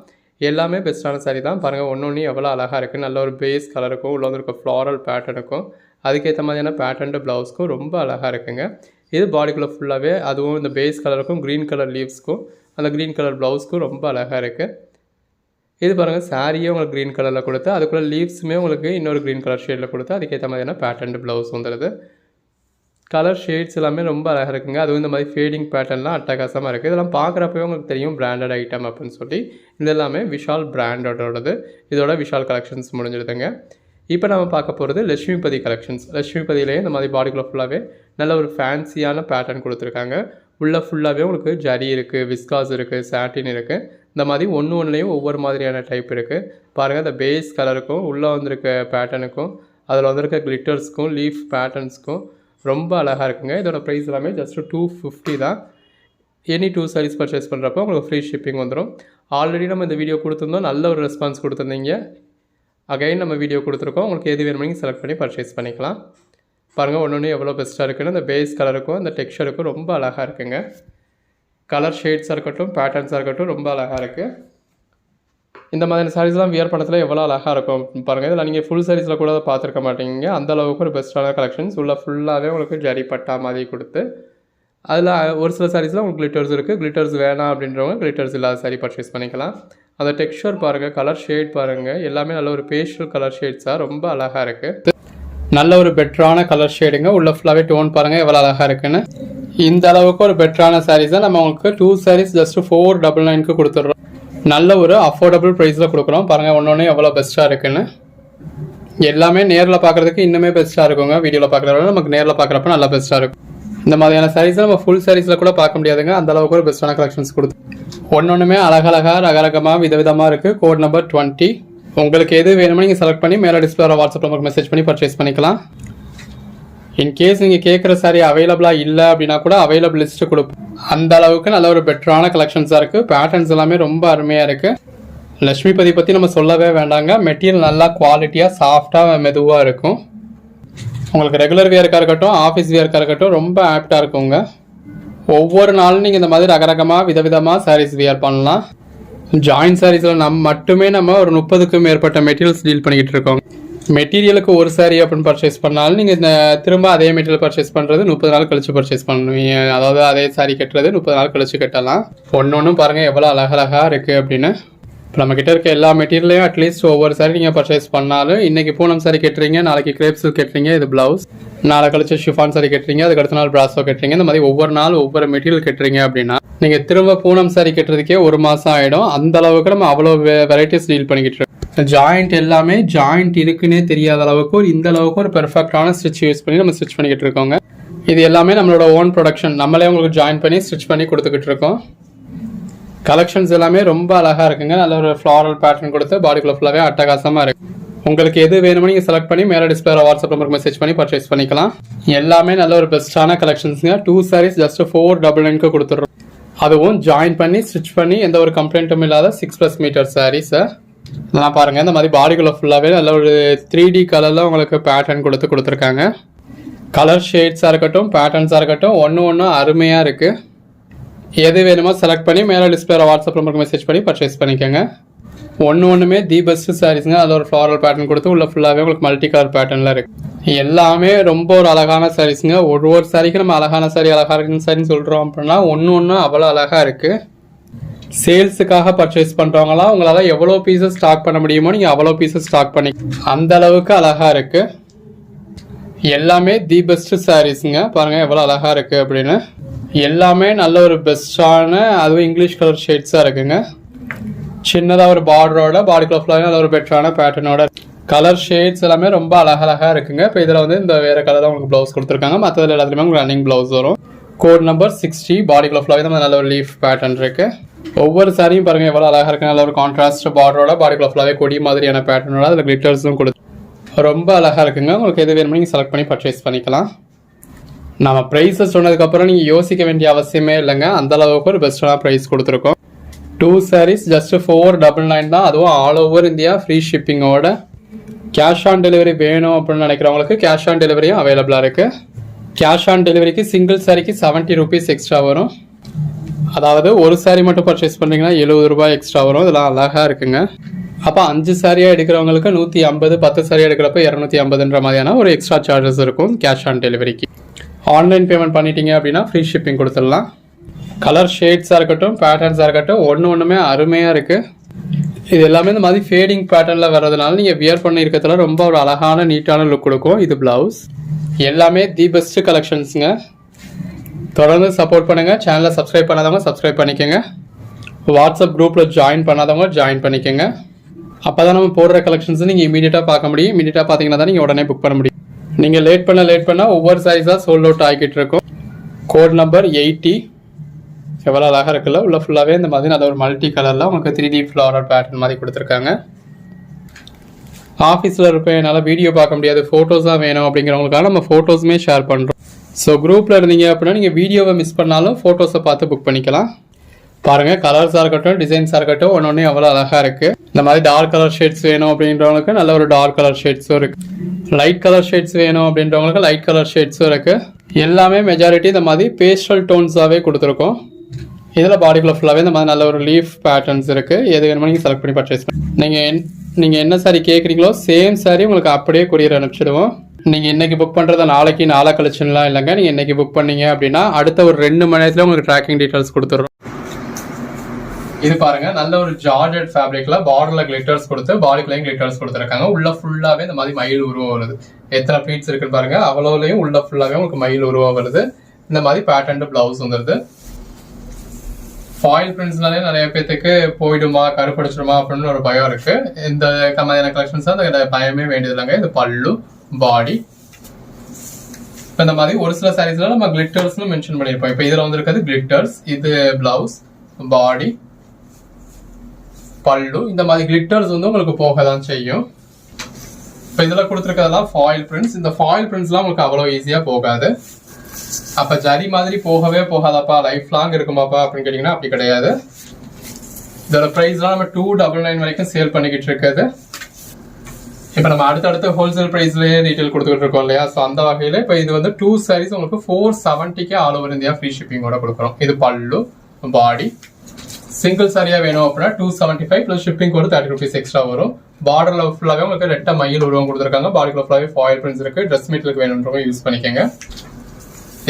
எல்லாமே பெஸ்ட்டான சாரீ தான். பாருங்கள், ஒன்று எவ்வளோ அழகாக இருக்குது. நல்ல ஒரு பேஸ் கலருக்கும் உள்ள வந்துருக்க ஃப்ளாரல் பேட்டர்னுக்கும் அதுக்கேற்ற மாதிரியான பேட்டர்ன் ப்ளவுஸ்க்கும் ரொம்ப அழகாக இருக்குங்க. இது பாடிக்குள்ளே ஃபுல்லாகவே அதுவும் இந்த பேஸ் கலருக்கும் க்ரீன் கலர் லீவ்ஸ்க்கும் அந்த க்ரீன் கலர் ப்ளவுஸ்க்கும் ரொம்ப அழகாக இருக்குது. இது பாருங்கள், சாரியே உங்களுக்கு க்ரீன் கலரில் கொடுத்து அதுக்குள்ளே லீவ்ஸுமே உங்களுக்கு இன்னொரு க்ரீன் கலர் ஷேடில் கொடுத்து அதுக்கேற்ற மாதிரியான பேட்டர்ன் ப்ளவுஸ் வந்துடுது. கலர் ஷேட்ஸ் எல்லாமே ரொம்ப அழகாக இருக்குங்க. அதுவும் இந்த மாதிரி ஃபேடிங் பேட்டர்ன்லாம் அட்டகாசமாக இருக்குது. இதெல்லாம் பார்க்குறப்பவே உங்களுக்கு தெரியும் பிராண்டட் ஐட்டம் அப்படின்னு சொல்லி. இது எல்லாமே விஷால் பிராண்டோடது. இதோட விஷால் கலெக்ஷன்ஸ் முடிஞ்சிடுதுங்க. இப்போ நம்ம பார்க்க போகிறது லட்சுமிபதி கலெக்ஷன்ஸ். லட்சுமிபதியிலே இந்த மாதிரி பாடிக்குள்ளே ஃபுல்லாகவே நல்ல ஒரு ஃபேன்சியான பேட்டர்ன் கொடுத்துருக்காங்க. உள்ளே ஃபுல்லாகவே உங்களுக்கு ஜரி இருக்குது, விஸ்காஸ் இருக்குது, சாட்டின் இருக்குது. இந்த மாதிரி ஒன்றுலேயும் ஒவ்வொரு மாதிரியான டைப் இருக்குது. பாருங்கள், இந்த பேஸ் கலருக்கும் உள்ளே வந்திருக்க பேட்டர்னுக்கும் அதில் வந்திருக்க கிளிட்டர்ஸ்க்கும் லீஃப் பேட்டர்ன்ஸ்க்கும் ரொம்ப அழகாக இருக்குங்க. இதோட ப்ரைஸ் எல்லாமே ஜஸ்ட் 250 தான். எனி 2 sarees பர்ச்சேஸ் பண்ணுறப்போ உங்களுக்கு ஃப்ரீ ஷிப்பிங் வந்துடும். ஆல்ரெடி நம்ம இந்த வீடியோ கொடுத்துருந்தோம், நல்ல ஒரு ரெஸ்பான்ஸ் கொடுத்துருந்தீங்க. அகைன் நம்ம வீடியோ கொடுத்துருக்கோம். உங்களுக்கு எது வேணுமோ செலக்ட் பண்ணி பர்ச்சேஸ் பண்ணிக்கலாம். பாருங்கள், ஒன்று எவ்வளோ பெஸ்ட்டாக இருக்குன்னு. இந்த பேஸ் கலருக்கும் அந்த டெக்ஸ்சருக்கும் ரொம்ப அழகாக இருக்குங்க. கலர் ஷேட்ஸாக இருக்கட்டும், பேட்டர்ன்ஸாக இருக்கட்டும், ரொம்ப அழகாக இருக்குது. இந்த மாதிரியான சாரீஸ்லாம் வியர் பண்ணத்தில் எவ்வளோ அழகாக இருக்கும் பாருங்கள். இதில் நீங்கள் ஃபுல் சாரீஸில் கூட பார்த்துருக்க மாட்டீங்க. அந்தளவுக்கு ஒரு பெஸ்ட்டான கலெக்ஷன்ஸ். உள்ள ஃபுல்லாகவே உங்களுக்கு ஜரி பட்டா மாதிரி கொடுத்து அதில் ஒரு சில சாரீஸில் உங்களுக்கு கிளிட்டர்ஸ் இருக்குது. கிளிட்டர்ஸ் வேணாம் அப்படின்றவங்க கிளிட்டர்ஸ் இல்லாத சாரீ பர்ச்சேஸ் பண்ணிக்கலாம். அந்த டெக்ஸ்சர் பாருங்கள், கலர் ஷேட் பாருங்கள், எல்லாமே நல்ல ஒரு பேஸ்டல் கலர் ஷேட்ஸாக ரொம்ப அழகாக இருக்குது. நல்ல ஒரு பெட்டரான கலர் ஷேடுங்க. உள்ள ஃபுல்லாகவே டோன் பாருங்கள் எவ்வளோ அழகாக இருக்குன்னு. இந்த அளவுக்கு ஒரு பெட்டரான சாரீஸை நம்ம உங்களுக்கு 2 sarees ஜஸ்ட் 499க்கு கொடுத்துட்றோம். நல்ல ஒரு அஃபோர்டபுள் ப்ரைஸில் கொடுக்குறோம். பாருங்கள், ஒன்று எவ்வளோ பெஸ்ட்டாக இருக்குன்னு. எல்லாமே நேரில் பார்க்குறதுக்கு இன்னுமே பெஸ்ட்டாக இருக்குங்க. வீடியோவில் பார்க்குறத நமக்கு நேரில் பார்க்குறப்ப நல்லா பெஸ்ட்டாக இருக்கும். இந்த மாதிரியான சாரீஸை நம்ம ஃபுல் சாரீஸில் கூட பார்க்க முடியாதுங்க. அந்த அளவுக்கு ஒரு பெஸ்ட்டான கலெக்ஷன்ஸ் கொடுத்து ஒன்றுமே அழகழகாக ரகரகமாக விதவிதமாக இருக்குது. Code number 20. உங்களுக்கு எது வேணுமோ நீங்கள் செலக்ட் பண்ணி மேலே டிஸ்பிளே வாட்ஸ்அப்பில் உங்களுக்கு மெசேஜ் பண்ணி பர்ச்சேஸ் பண்ணிக்கலாம். இன்கேஸ் நீங்கள் கேட்குற சாரீ அவைலபிளாக இல்லை அப்படின்னா கூட அவைலபிள் லிஸ்ட்டு கொடுப்போம். அந்த அளவுக்கு நல்ல ஒரு பெட்டரான கலெக்ஷன்ஸாக இருக்குது. பேட்டர்ன்ஸ் எல்லாமே ரொம்ப அருமையாக இருக்குது. லட்சுமிபதி பற்றி நம்ம சொல்லவே வேண்டாங்க. மெட்டீரியல் நல்லா குவாலிட்டியாக சாஃப்டாக மெதுவாக இருக்கும். உங்களுக்கு ரெகுலர் வியர்க்காக இருக்கட்டும், ஆஃபீஸ் வியர்க்காக இருக்கட்டும், ரொம்ப ஆப்டாக இருக்குங்க. ஒவ்வொரு நாளும் நீங்கள் இந்த மாதிரி ரகரகமாக விதவிதமாக சாரீஸ் வியர் பண்ணலாம். ஜாயின்ட் சாரீஸில் மட்டுமே நம்ம ஒரு 30க்கும் மேற்பட்ட மெட்டீரியல்ஸ் டீல் பண்ணிக்கிட்டு இருக்கோம். மெட்டீரியலுக்கு ஒரு சாரீ அப்படின்னு பர்ச்சேஸ் பண்ணாலும் நீங்கள் இந்த திரும்ப அதே மெட்டீரியல் பர்ச்சேஸ் பண்ணுறது 30 நாள் கழிச்சு பர்ச்சேஸ் பண்ணுவீங்க. அதாவது அதே சாரீ கட்டுறது 30 நாள் கழிச்சு கட்டலாம். ஒன்று பாருங்கள் எவ்வளோ அழகழகாக இருக்குது அப்படின்னு. இப்போ நம்மக்கிட்ட இருக்க எல்லா மெட்டீரியலையும் அட்லீஸ்ட் ஒவ்வொரு சாரீ நீங்கள் பர்ச்சேஸ் பண்ணாலும் இன்றைக்கி பூனம் சாரீ கட்டுறீங்க, நாளைக்கு கிரேப் சில்க் கட்டுறீங்க, இது ப்ளவுஸ், நாளை கழிச்சு ஷிஃபான் சாரீ கட்டுறீங்க, அதுக்கு அடுத்த நாள் பிராஸோ கட்டுறீங்க. இந்த மாதிரி ஒவ்வொரு நாள் ஒவ்வொரு மெட்டீரியல் கட்டுறீங்க அப்படின்னா நீங்கள் திரும்ப பூனம் சாரீ கட்டுறதுக்கே 1 மாதம் ஆகிடும். அந்த அளவுக்கு நம்ம அவ்வளோ வெரைட்டிஸ் டீல் பண்ணிக்கிட்டு இருக்கோம். ஜாயிண்ட் எல்லாமே ஜாயிண்ட் இருக்குன்னே தெரியாத அளவுக்கு இந்த அளவுக்கு ஒரு பெர்ஃபெக்டான ஸ்டிச் யூஸ் பண்ணி நம்ம ஸ்டிச் பண்ணிக்கிட்டு இருக்கோங்க. இது எல்லாமே நம்மளோட ஓன் ப்ரொடக்ஷன். நம்மளே உங்களுக்கு ஜாயின் பண்ணி ஸ்டிச் பண்ணி கொடுத்துக்கிட்டு இருக்கோம். கலெக்ஷன்ஸ் எல்லாமே ரொம்ப அழகாக இருக்குங்க. நல்ல ஒரு ஃப்ளாரல் பேட்டர்ன் கொடுத்து பாடிக்குள்ள ஃபுல்லாகவே அட்டகாசமாக இருக்குது. உங்களுக்கு எது வேணுமோ நீங்கள் செலக்ட் பண்ணி மேலே டிஸ்பிளே வாட்ஸ்அப் நம்பருக்கு மெசேஜ் பண்ணி பர்ச்சேஸ் பண்ணிக்கலாம். எல்லாமே நல்ல ஒரு பெஸ்ட்டான கலெக்ஷன்ஸுங்க. 2 sarees ஜஸ்ட் 499க்கு கொடுத்துட்றோம். அதுவும் ஜாயின் பண்ணி ஸ்டிச் பண்ணி எந்த ஒரு கம்ப்ளைண்ட்டும் இல்லாத 6+ மீட்டர் சாரீஸை இதெல்லாம் பாருங்கள். இந்த மாதிரி பாடிக்குள்ள ஃபுல்லாகவே நல்ல ஒரு 3D கலரில் உங்களுக்கு பேட்டர்ன் கொடுத்துருக்காங்க. கலர் ஷேட்ஸாக இருக்கட்டும், பேட்டர்ன்ஸாக இருக்கட்டும், ஒன்று அருமையாக இருக்குது. எது வேணுமோ செலக்ட் பண்ணி மேலே டிஸ்பிளேல வாட்ஸ்அப் நம்பருக்கு மெசேஜ் பண்ணி பர்ச்சேஸ் பண்ணிக்கோங்க. ஒன்றுமே தி பெஸ்ட் சாரீஸுங்க. அதில் ஒரு ஃப்ளாரல் பேட்டர்ன் கொடுத்து உள்ள ஃபுல்லாகவே உங்களுக்கு மல்டி கலர் பேட்டர்னில் இருக்குது. எல்லாமே ரொம்ப ஒரு அழகான சாரீஸுங்க. ஒரு சாரிக்கு நம்ம அழகான சாரி அழகாக இருக்குன்னு சாரின்னு சொல்கிறோம் அப்படின்னா ஒன்று அவ்வளோ அழகாக இருக்குது. சேல்ஸுக்காக பர்ச்சேஸ் பண்ணுறவங்களாம் உங்களால் எவ்வளோ பீஸஸ் ஸ்டாக் பண்ண முடியுமோ நீங்கள் அவ்வளோ பீஸஸ் ஸ்டாக் பண்ணி அந்த அளவுக்கு அழகாக இருக்குது. எல்லாமே தி பெஸ்ட் சாரீஸுங்க. பாருங்கள் எவ்வளோ அழகாக இருக்குது அப்படின்னு. எல்லாமே நல்ல ஒரு பெஸ்ட்டான, அதுவும் இங்கிலீஷ் கலர் ஷேட்ஸாக இருக்குங்க. சின்னதாக ஒரு பார்டரோட பாடிக்குள்ள ஃபுல்லாக நல்ல ஒரு பெட்டரான பேட்டர்னோட கலர் ஷேட்ஸ் எல்லாமே ரொம்ப அழகாக இருக்குங்க. இப்போ இதில் வந்து இந்த வேறு கலர் தான் உங்களுக்கு ப்ளவுஸ் கொடுத்துருக்காங்க. மற்றதில் எல்லாத்துலேயுமே உங்களுக்கு ரன்னிங் ப்ளவுஸ் வரும். கோட் நம்பர் 60 பாடிக்குள்ள ஃபுல்லாகவே நம்ம நல்ல ஒரு லீஃப் பேட்டர்ன் இருக்குது. ஒவ்வொரு சாரியும் பாருங்கள் எவ்வளோ அழகாக இருக்குது. நல்ல ஒரு கான்ட்ராஸ்ட் பார்டரோட பாடிக்குள்ள ஃபுல்லாகவே கொடி மாதிரியான பேட்டர்னோட அதில் கிளிட்டர்ஸும் கொடுத்து ரொம்ப அழகாக இருக்குங்க. உங்களுக்கு எது வேணுமோ நீங்கள் செலக்ட் பண்ணி பர்ச்சேஸ் பண்ணிக்கலாம். நம்ம ப்ரைஸஸ் சொன்னதுக்கப்புறம் நீங்கள் யோசிக்க வேண்டிய அவசியமே இல்லைங்க. அந்தளவுக்கு ஒரு பெஸ்ட்டான ப்ரைஸ் கொடுத்துருக்கோம். 2 sarees ஜஸ்ட் 499 தான். அதுவும் ஆல் ஓவர் இந்தியா ஃப்ரீ ஷிப்பிங்கோட. கேஷ் ஆன் டெலிவரி வேணும் அப்படின்னு நினைக்கிறவங்களுக்கு கேஷ் ஆன் டெலிவரியும் அவைலபிளாக இருக்குது. கேஷ் ஆன் டெலிவரிக்கு சிங்கிள் சாரிக்கு 70 rupees எக்ஸ்ட்ரா வரும். அதாவது ஒரு சாரீ மட்டும் பர்ச்சேஸ் பண்ணிங்கன்னா 70 ரூபாய் எக்ஸ்ட்ரா வரும். இதெல்லாம் அழகாக இருக்குங்க. அப்போ 5 சாரியாக எடுக்கிறவங்களுக்கு 150, 10 சாரியாக எடுக்கிறப்ப 250ன்ற மாதிரியான ஒரு எக்ஸ்ட்ரா சார்ஜஸ் இருக்கும் கேஷ் ஆன் டெலிவரிக்கு. ஆன்லைன் பேமெண்ட் பண்ணிட்டீங்க அப்படின்னா ஃப்ரீ ஷிப்பிங் கொடுத்துடலாம். கலர் ஷேட்ஸாக இருக்கட்டும், பேட்டர்ன்ஸாக இருக்கட்டும், ஒன்றுமே அருமையாக இருக்குது. இது எல்லாமே இந்த மாதிரி ஃபேடிங் பேட்டர்னில் வர்றதுனால நீங்கள் வியர் பண்ணி இருக்கிறதுல ரொம்ப ஒரு அழகான நீட்டான லுக் கொடுக்கும். இது ப்ளவுஸ். எல்லாமே தி பெஸ்ட் கலெக்ஷன்ஸுங்க. தொடர்ந்து சப்போர்ட் பண்ணுங்கள். சேனலை சப்ஸ்கிரைப் பண்ணாதவங்க சப்ஸ்கிரைப் பண்ணிக்கோங்க. வாட்ஸ்அப் குரூப்பில் ஜாயின் பண்ணாதவங்க ஜாயின் பண்ணிக்கோங்க. அப்போ தான் நம்ம போடுற கலெக்ஷன்ஸ் நீங்கள் இமீடியட்டாக பார்க்க முடியும். இமீடியட்டாக பார்த்தீங்கன்னா தான் நீங்கள் உடனே புக் பண்ண முடியும். நீங்கள் லேட் பண்ண ஒவ்வொரு சாரீஸாக சோல்ட் அவுட் ஆகிக்கிட்டு இருக்கும். கோட் நம்பர் 80 எவ்வளோ அழகாக இருக்குல்ல. உள்ள ஃபுல்லாகவே இந்த மாதிரி நல்ல ஒரு மல்டி கலரில் உங்களுக்கு 3D ஃப்ளாரல் பேட்டர்ன் மாதிரி கொடுத்துருக்காங்க. ஆஃபீஸில் இருப்பேன், என்னால் வீடியோ பார்க்க முடியாது, ஃபோட்டோஸாக வேணும் அப்படிங்கிறவங்களுக்காக நம்ம ஃபோட்டோஸுமே ஷேர் பண்ணுறோம். ஸோ குரூப்பில் இருந்தீங்க அப்படின்னா நீங்கள் வீடியோவை மிஸ் பண்ணாலும் ஃபோட்டோஸை பார்த்து புக் பண்ணிக்கலாம். பாருங்கள் கலர்ஸாக இருக்கட்டும், டிசைன்ஸாக இருக்கட்டும், ஒன்று எவ்வளோ அழகாக இருக்குது. இந்த மாதிரி டார்க் கலர் ஷேட்ஸ் வேணும் அப்படின்றவங்களுக்கு நல்ல ஒரு டார்க் கலர் ஷேட்ஸும் இருக்குது. லைட் கலர் ஷேட்ஸ் வேணும் அப்படின்றவங்களுக்கு லைட் கலர் ஷேட்ஸும் இருக்குது. எல்லாமே மெஜாரிட்டி இந்த மாதிரி பேஸ்டல் டோன்ஸாகவே கொடுத்துருக்கோம். இதில் பாடிக்குள்ள ஃபுல்லாகவே இந்த மாதிரி நல்ல ஒரு லீஃப் பேட்டர்ன்ஸ் இருக்குது. எது வேணுமோ நீங்கள் செலக்ட் பண்ணி பர்ச்சேஸ் பண்ணி நீங்கள் என்ன சாரி கேட்குறீங்களோ சேம் சாரி உங்களுக்கு அப்படியே கொரியர் அனுப்பிச்சிடுவோம். நீங்கள் இன்றைக்கி புக் பண்ணுறத நாளை கழிச்சுலாம் இல்லைங்க. நீங்கள் இன்றைக்கி புக் பண்ணீங்க அப்படின்னா அடுத்த ஒரு 2 மணி நேரத்தில் உங்களுக்கு ட்ராக்கிங் டீட்டெயில்ஸ் கொடுத்துட்றோம். இது பாருங்க நல்ல ஒரு ஜார்ஜெட் ஃபேப்ரிக்ல பார்டர்ல கிளிட்டர்ஸ் கொடுத்து பாடிக்குள்ளேயும் கிளிட்டர்ஸ் கொடுத்துருக்காங்க. உள்ள ஃபுல்லாவே இந்த மாதிரி மயில் உருவம் வருது. எத்தனை ப்ளீட்ஸ் இருக்குன்னு பாருங்க. அவ்வளோலையும் உள்ள ஃபுல்லாவே உங்களுக்கு மயில் உருவம் வருது. இந்த மாதிரி பேட்டர்ன் பிளவுஸ் வந்துருது. ஃபாயில் பிரிண்ட்ஸ்னாலே நிறைய பேத்துக்கு போயிடுமா, கருப்படிச்சிடுமா அப்படின்னு ஒரு பயம் இருக்கு. இந்த மாதிரியான கலெக்ஷன்ஸ் அந்த பயமே வேண்டியது இல்லைங்க. இது பல்லு, பாடி. இந்த மாதிரி ஒரு சில சாரீஸ்ல நம்ம கிளிட்டர்ஸ்னு மென்ஷன் பண்ணியிருப்போம். இப்போ இதுல வந்துருக்கிறது கிளிட்டர்ஸ், இது பிளவுஸ், பாடி, பல்லு. இந்த மாதிரி கிளிட்டர்ஸ் வந்து உங்களுக்கு போக தான் செய்யும். இப்போ இதில் கொடுத்துருக்கிறதெல்லாம் ஃபாயில் பிரிண்ட்ஸ். இந்த ஃபாயில் பிரிண்ட்ஸ்லாம் உங்களுக்கு அவ்வளோ ஈஸியாக போகாது. அப்போ ஜரி மாதிரி போகவே போகாதாப்பா, லைஃப் லாங் இருக்குமாப்பா அப்படின்னு கேட்டிங்கன்னா அப்படி கிடையாது. இதோட ப்ரைஸ்லாம் நம்ம 299 வரைக்கும் சேல் பண்ணிக்கிட்டு இருக்குது. இப்போ நம்ம அடுத்தடுத்து ஹோல்சேல் ப்ரைஸ்லேயே ரீட்டைல் கொடுத்துக்கிட்டு இருக்கோம் இல்லையா. ஸோ அந்த வகையில் இப்போ இது வந்து 2 sarees உங்களுக்கு 470 ஆல் ஓவர் இந்தியா ஃப்ரீ ஷிப்பிங்கோட கொடுக்குறோம். இது பல்லு, பாடி. சிங்கிள் சாரியா வேணும் அப்படின்னா 275 ப்ளஸ் ஷிப்பிங் கூட 30 rupees எக்ஸ்ட்ரா வரும். பார்டர்ல ஃபுல்லாகவே உங்களுக்கு ரெட்டை மயில் உருவம் கொடுத்துருக்காங்க. பாடிக்குள்ள ஃபுல்லாகவே ஃபாயில் பிரிண்ட்ஸ் இருக்கு. ட்ரெஸ் மெட்டீரியலுக்கு வேணுன்றவங்க யூஸ் பண்ணிக்கோங்க.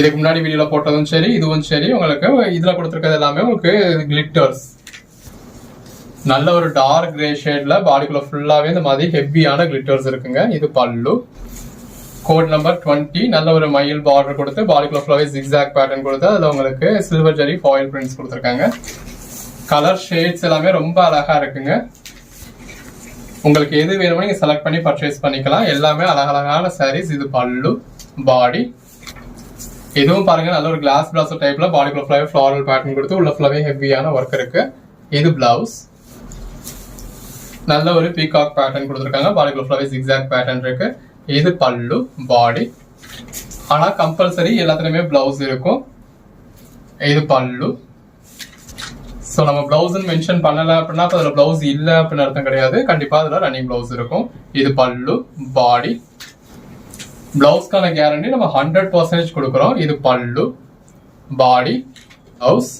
இதுக்கு முன்னாடி வீடியோல போட்டதும் சரி, இதுவும் சரி, உங்களுக்கு இதுல கொடுத்துருக்கிறது எல்லாமே உங்களுக்கு கிளிட்டர்ஸ். நல்ல ஒரு டார்க் கிரே ஷேட்ல பாடிக்குள்ள ஃபுல்லாவே இந்த மாதிரி ஹெவியான கிளிட்டர்ஸ் இருக்குங்க. இது பல்லு. கோட் நம்பர் 20 நல்ல ஒரு மயில் பார்டர் கொடுத்து பாடிக்குள்ள ஃபுல்லாவே ஜிக்ஸாக் பேட்டர்ன் கொடுத்து அதுல உங்களுக்கு சில்வர் ஜரி ஃபாயில் பிரிண்ட்ஸ் கொடுத்துருக்காங்க. கலர் ஷேட்ஸ் எல்லாமே ரொம்ப அழகா இருக்குங்க. உங்களுக்கு எது வேணுமோ நீங்க செலக்ட் பண்ணி பர்ச்சேஸ் பண்ணிக்கலாம். எல்லாமே அழகழகான சாரீஸ். இது பல்லு, பாடி. இதுவும் பாருங்க நல்ல ஒரு கிளாஸ் பிளாஸ் டைப்ல பாடிக்குள்ள ஃபுல்லாவே ஃப்ளாரல் பேட்டர்ன் கொடுத்து உள்ள ஃபுல்லாவே ஹெவியான ஒர்க் இருக்கு. இது பிளவுஸ். நல்ல ஒரு பீகாக் பேட்டர்ன் கொடுத்துருக்காங்க. பாடிக்குள்ள ஃபுல்லாவே ஜிக்ஸாக் பேட்டர்ன் இருக்கு. இது பல்லு, பாடி. ஆனா கம்பல்சரி எல்லாத்துலயுமே பிளவுஸ் இருக்கும். இது பல்லு. ஸோ நம்ம பிளவுஸ்ன்னு மென்ஷன் பண்ணல அப்படின்னா அதில் பிளவுஸ் இல்லை அப்படின்னு அர்த்தம் கிடையாது. கண்டிப்பாக அதில் ரன்னிங் பிளவுஸ் இருக்கும். இது பல்லு, பாடி. பிளவுஸ்க்கான கேரண்டி நம்ம 100% கொடுக்குறோம். இது பல்லு, பாடி, பிளவுஸ்.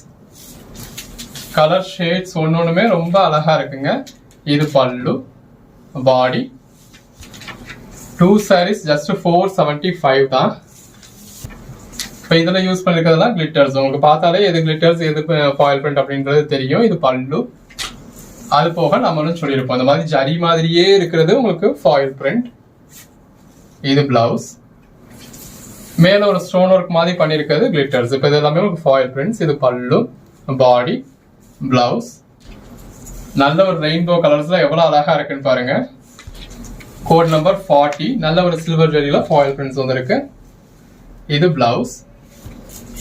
கலர் ஷேட்ஸ் ஒன்னொன்னுமே ரொம்ப அழகா இருக்குங்க. இது பல்லு, பாடி. 2 sarees just 475 தான். இப்போ இதில் யூஸ் பண்ணிருக்கிறதுலாம் கிளிட்டர்ஸ். உங்களுக்கு பார்த்தாலே எது கிளிட்டர்ஸ் எது ஃபாயில் பிரிண்ட் அப்படின்றது தெரியும். இது பல்லு. அது போக நம்மளும் சொல்லியிருப்போம் இந்த மாதிரி ஜரி மாதிரியே இருக்கிறது உங்களுக்கு ஃபாயில் பிரிண்ட். இது பிளவுஸ். மேல ஒரு ஸ்டோன் ஒர்க் மாதிரி பண்ணிருக்கிறது கிளிட்டர்ஸ். இப்போ இது எல்லாமே உங்களுக்கு ஃபாயில் பிரிண்ட்ஸ். இது பல்லு, பாடி, பிளவுஸ். நல்ல ஒரு ரெயின்போ கலர்ஸ்ல எவ்வளவு அழகா இருக்குன்னு பாருங்க. Code number 40. நல்ல ஒரு சில்வர் ஜரியில ஃபாயில் பிரிண்ட்ஸ் வந்திருக்கு. இது பிளவுஸ்.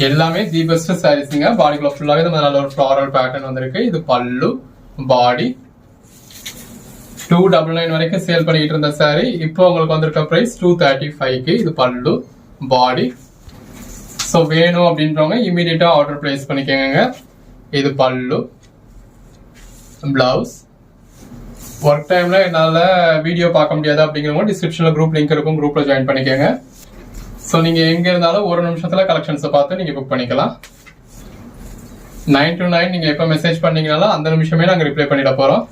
எல்லாமே தி பெஸ்ட் சாரீஸ்ங்க. பாடிக்குள்ள ஃபுல்லாவே நம்ம நல்ல ஒரு ஃப்ளாரல் பேட்டர்ன் வந்திருக்கு. இது பல்லு, பாடி. 299 வரைக்கும் சேல் பண்ணிட்டு இருந்த சாரி இப்போ உங்களுக்கு வந்திருக்க பிரைஸ் 235க்கு. இது பல்லு, பாடி. ஸோ வேணும் அப்படின்றவங்க இமீடியட்டா ஆர்டர் பிளேஸ் பண்ணிக்கோங்க. இது பல்லு, பிளவுஸ். ஒர்க் டைம்ல என்னால வீடியோ பார்க்க முடியாது அப்படிங்கிறவங்க டிஸ்கிரிப்ஷன்ல குரூப் லிங்க் இருக்கும், குரூப்ல ஜாயின் பண்ணிக்கோங்க. ஸோ நீங்க எங்க இருந்தாலும் ஒரு நிமிஷத்துல கலெக்ஷன்ஸை பார்த்து நீங்க புக் பண்ணிக்கலாம். 9 to 9 நீங்க எப்ப மெசேஜ் பண்ணீங்கனாலும் அந்த நிமிஷமே நாங்க ரிப்ளை பண்ணிட போறோம்.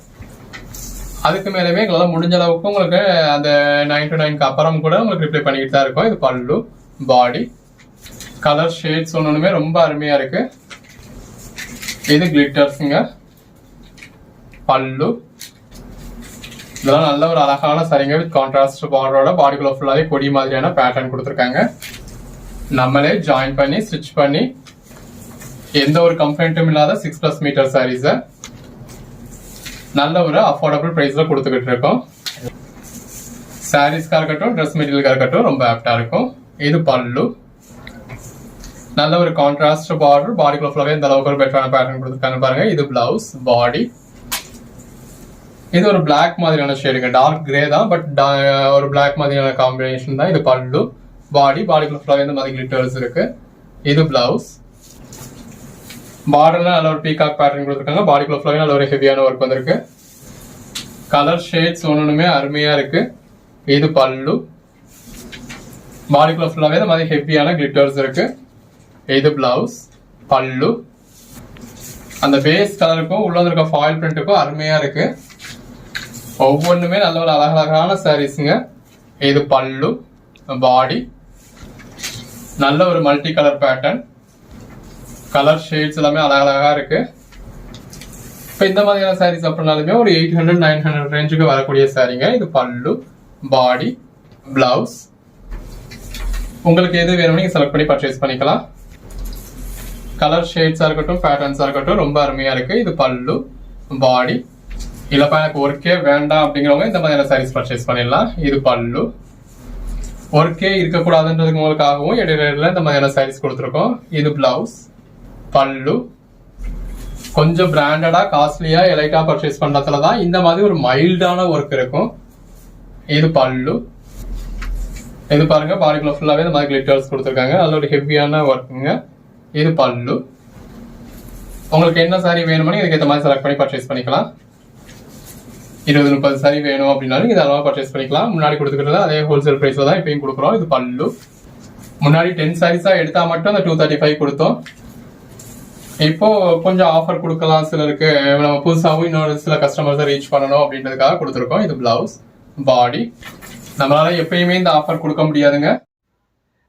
அதுக்கு மேலவே எங்களால் முடிஞ்ச அளவுக்கு உங்களுக்கு அந்த 9 to 9க்கு அப்புறம் கூட உங்களுக்கு ரிப்ளை பண்ணிக்கிட்டு தான் இருக்கும். இது பல்லு, பாடி. கலர் ஷேட்ஸ் ஒன்றுமே ரொம்ப அருமையா இருக்கு. இது கிளிட்டர்ஸுங்க. பல்லு. இதெல்லாம் நல்ல ஒரு அழகான சரிங்க. வித் கான்ட்ராஸ்ட் பார்டரோட பாடிக்குள்ள ஃபுல்லாவே கொடி மாதிரியான பேட்டர்ன் கொடுத்துருக்காங்க. நம்மளே ஜாயின் பண்ணி ஸ்டிச் பண்ணி எந்த ஒரு கம்ப்ளைண்ட்டும் இல்லாத 6+ மீட்டர் சாரீஸை நல்ல ஒரு அஃபோர்டபுள் பிரைஸ்ல கொடுத்துக்கிட்டு இருக்கோம். சாரீஸ்க்கா இருக்கட்டும், ட்ரெஸ் மெட்டீரியலுக்கா இருக்கட்டும் ரொம்ப ஆப்டா இருக்கும். இது பல்லு. நல்ல ஒரு கான்ட்ராஸ்ட் பார்டர், பாடிக்குள்ள ஃபுல்லாவே இந்த அளவுக்கு ஒரு பெட்டரான பேட்டர்ன் கொடுத்துருக்காங்க பாருங்க. இது பிளவுஸ், பாடி. இது ஒரு பிளாக் மாதிரியான ஷேடுங்க. டார்க் கிரே தான், பட் ஒரு பிளாக் மாதிரியான காம்பினேஷன் தான். இது பல்லு, பாடி. பாடிக்குள்ள ஃபுல்லாவே இந்த மாதிரி கிளிட்டர்ஸ் இருக்கு. இது பிளவுஸ். பார்டர்ல நல்ல ஒரு பீகாக் பேட்டர்ன் கொடுத்துருக்காங்க. பாடிக்குள்ள ஃபுல்லாவே நல்ல ஒரு ஹெவியான ஒர்க் வந்திருக்கு. கலர் ஷேட்ஸ் ஒன்றுமே அருமையா இருக்கு. இது பல்லு. பாடிக்குள்ள ஃபுல்லாவே இந்த மாதிரி ஹெவியான கிளிட்டர்ஸ் இருக்கு. இது பிளவுஸ், பல்லு. அந்த பேஸ் கலருக்கும் உள்ள இருக்க ஃபாயில் பிரிண்ட்டுக்கும் அருமையா இருக்கு. ஒவ்வொன்றுமே நல்ல ஒரு அழகழகான சாரீஸுங்க. இது பல்லு, பாடி. நல்ல ஒரு multi colour pattern. Colour shades எல்லாமே அழகழகா இருக்கு. இப்போ இந்த மாதிரியான சாரீஸ் அப்படின்னாலுமே ஒரு 800-900 ரேஞ்சுக்கு வரக்கூடிய சாரீங்க. இது பல்லு, பாடி, பிளவுஸ். உங்களுக்கு எது வேணும்னு நீங்க செலக்ட் பண்ணி பர்ச்சேஸ் பண்ணிக்கலாம். கலர் ஷேட்ஸா இருக்கட்டும், பேட்டர்ன்ஸா இருக்கட்டும் ரொம்ப அருமையா இருக்கு. இது பல்லு, பாடி. இல்லப்பா எனக்கு ஒர்க்கே வேண்டாம் அப்படிங்கிறவங்க இந்த மாதிரியான சாரீஸ் பர்ச்சேஸ் பண்ணிடலாம். இது பல்லு. ஒர்க்கே இருக்கக்கூடாதுன்றதுக்கு உங்களுக்காகவும் இடையில இந்த மாதிரியான சாரீஸ் கொடுத்துருக்கோம். இது பிளவுஸ், பல்லு. கொஞ்சம் பிராண்டடா காஸ்ட்லியா எலைட்டா பர்ச்சேஸ் பண்றதுலதான் இந்த மாதிரி ஒரு மைல்டான ஒர்க் இருக்கும். இது பல்லு. இது பாருங்க, பாடிக்குள்ள ஃபுல்லாவே இந்த மாதிரி கிளிட்டர்ஸ் கொடுத்துருக்காங்க. அதில் ஒரு ஹெவியான ஒர்க்குங்க. இது பல்லு. உங்களுக்கு என்ன சாரி வேணுமோ இதுக்கு ஏற்ற மாதிரி செலக்ட் பண்ணி பர்ச்சேஸ் பண்ணிக்கலாம். 20-30 சாரி வேணும் அப்படின்னாலும் இது அளவாக பர்ச்சேஸ் பண்ணிக்கலாம். முன்னாடி கொடுத்துக்கிறது அதே ஹோல்சேல் பிரைஸ்ல தான் இப்பயும் கொடுக்குறோம். இது பல்லு. முன்னாடி 10 சாரீஸா எடுத்தா மட்டும் அந்த 235 கொடுத்தோம். இப்போ கொஞ்சம் ஆஃபர் கொடுக்கலாம் சிலருக்கு, நம்ம புதுசாகவும் இன்னொரு சில கஸ்டமர்ஸை ரீச் பண்ணணும் அப்படின்றதுக்காக கொடுத்துருக்கோம். இது பிளவுஸ், பாடி. நம்மளால எப்பயுமே இந்த ஆஃபர் கொடுக்க முடியாதுங்க.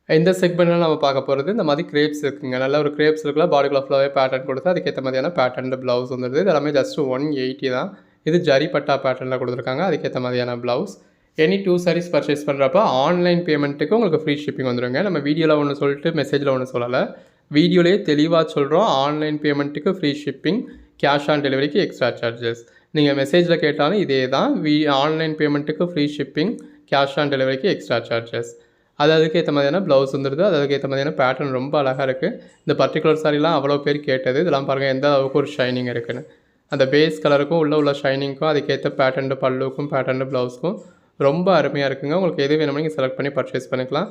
இந்த செக்மெண்ட்ல நம்ம பார்க்க போகிறது இந்த மாதிரி கிரேப்ஸ் இருக்குங்க. நல்ல ஒரு கிரேப்ஸ் இருக்குல்ல, பாடிக்குள்ள ஃபுல்லாகவே பேட்டர்ன் கொடுத்து அதுக்கேற்ற மாதிரியான பேட்டர்ன் பிளவுஸ் வந்துடுது. இது எல்லாமே ஜஸ்ட் 180 தான். இது ஜரி பட்டா பேட்டர்னில் கொடுத்துருக்காங்க. அதுக்கேற்ற மாதிரியான பிளவுஸ். எனி 2 sarees பர்ச்சேஸ் பண்ணுறப்ப ஆன்லைன் பேமெண்ட்டுக்கு உங்களுக்கு ஃப்ரீ ஷிப்பிங் வந்துடுங்க. நம்ம வீடியோவில் ஒன்று சொல்லிட்டு மெசேஜில் ஒன்று சொல்லலை, வீடியோலேயே தெளிவாக சொல்கிறோம். ஆன்லைன் பேமெண்ட்டுக்கு ஃப்ரீ ஷிப்பிங், கேஷ் ஆன் டெலிவரிக்கு எக்ஸ்ட்ரா சார்ஜஸ். நீங்கள் மெசேஜில் கேட்டாலும் இதே தான். ஆன்லைன் பேமெண்ட்டுக்கு ஃப்ரீ ஷிப்பிங், கேஷ் ஆன் டெலிவரிக்கு எக்ஸ்ட்ரா சார்ஜஸ். அதுக்கேற்ற மாதிரியான ப்ளவுஸ் வந்துடுது. அதுக்கேற்ற மாதிரியான பேட்டர்ன் ரொம்ப அழகாக இருக்குது. இந்த பர்டிகுலர் சாரிலாம் அவ்வளோ பேர் கேட்டது. இதெல்லாம் பாருங்கள் எந்த அளவுக்கு ஒரு ஷைனிங் இருக்குன்னு. அந்த பேஸ் கலருக்கும் உள்ள ஷைனிங்க்கும் அதுக்கேற்ற பேட்டர்ன் பல்லுக்கும் பேட்டர்ன் ப்ளவுஸ்க்கும் ரொம்ப அருமையாக இருக்குங்க. உங்களுக்கு எது வேணுமோ நீங்கள் செலக்ட் பண்ணி பர்ச்சேஸ் பண்ணிக்கலாம்.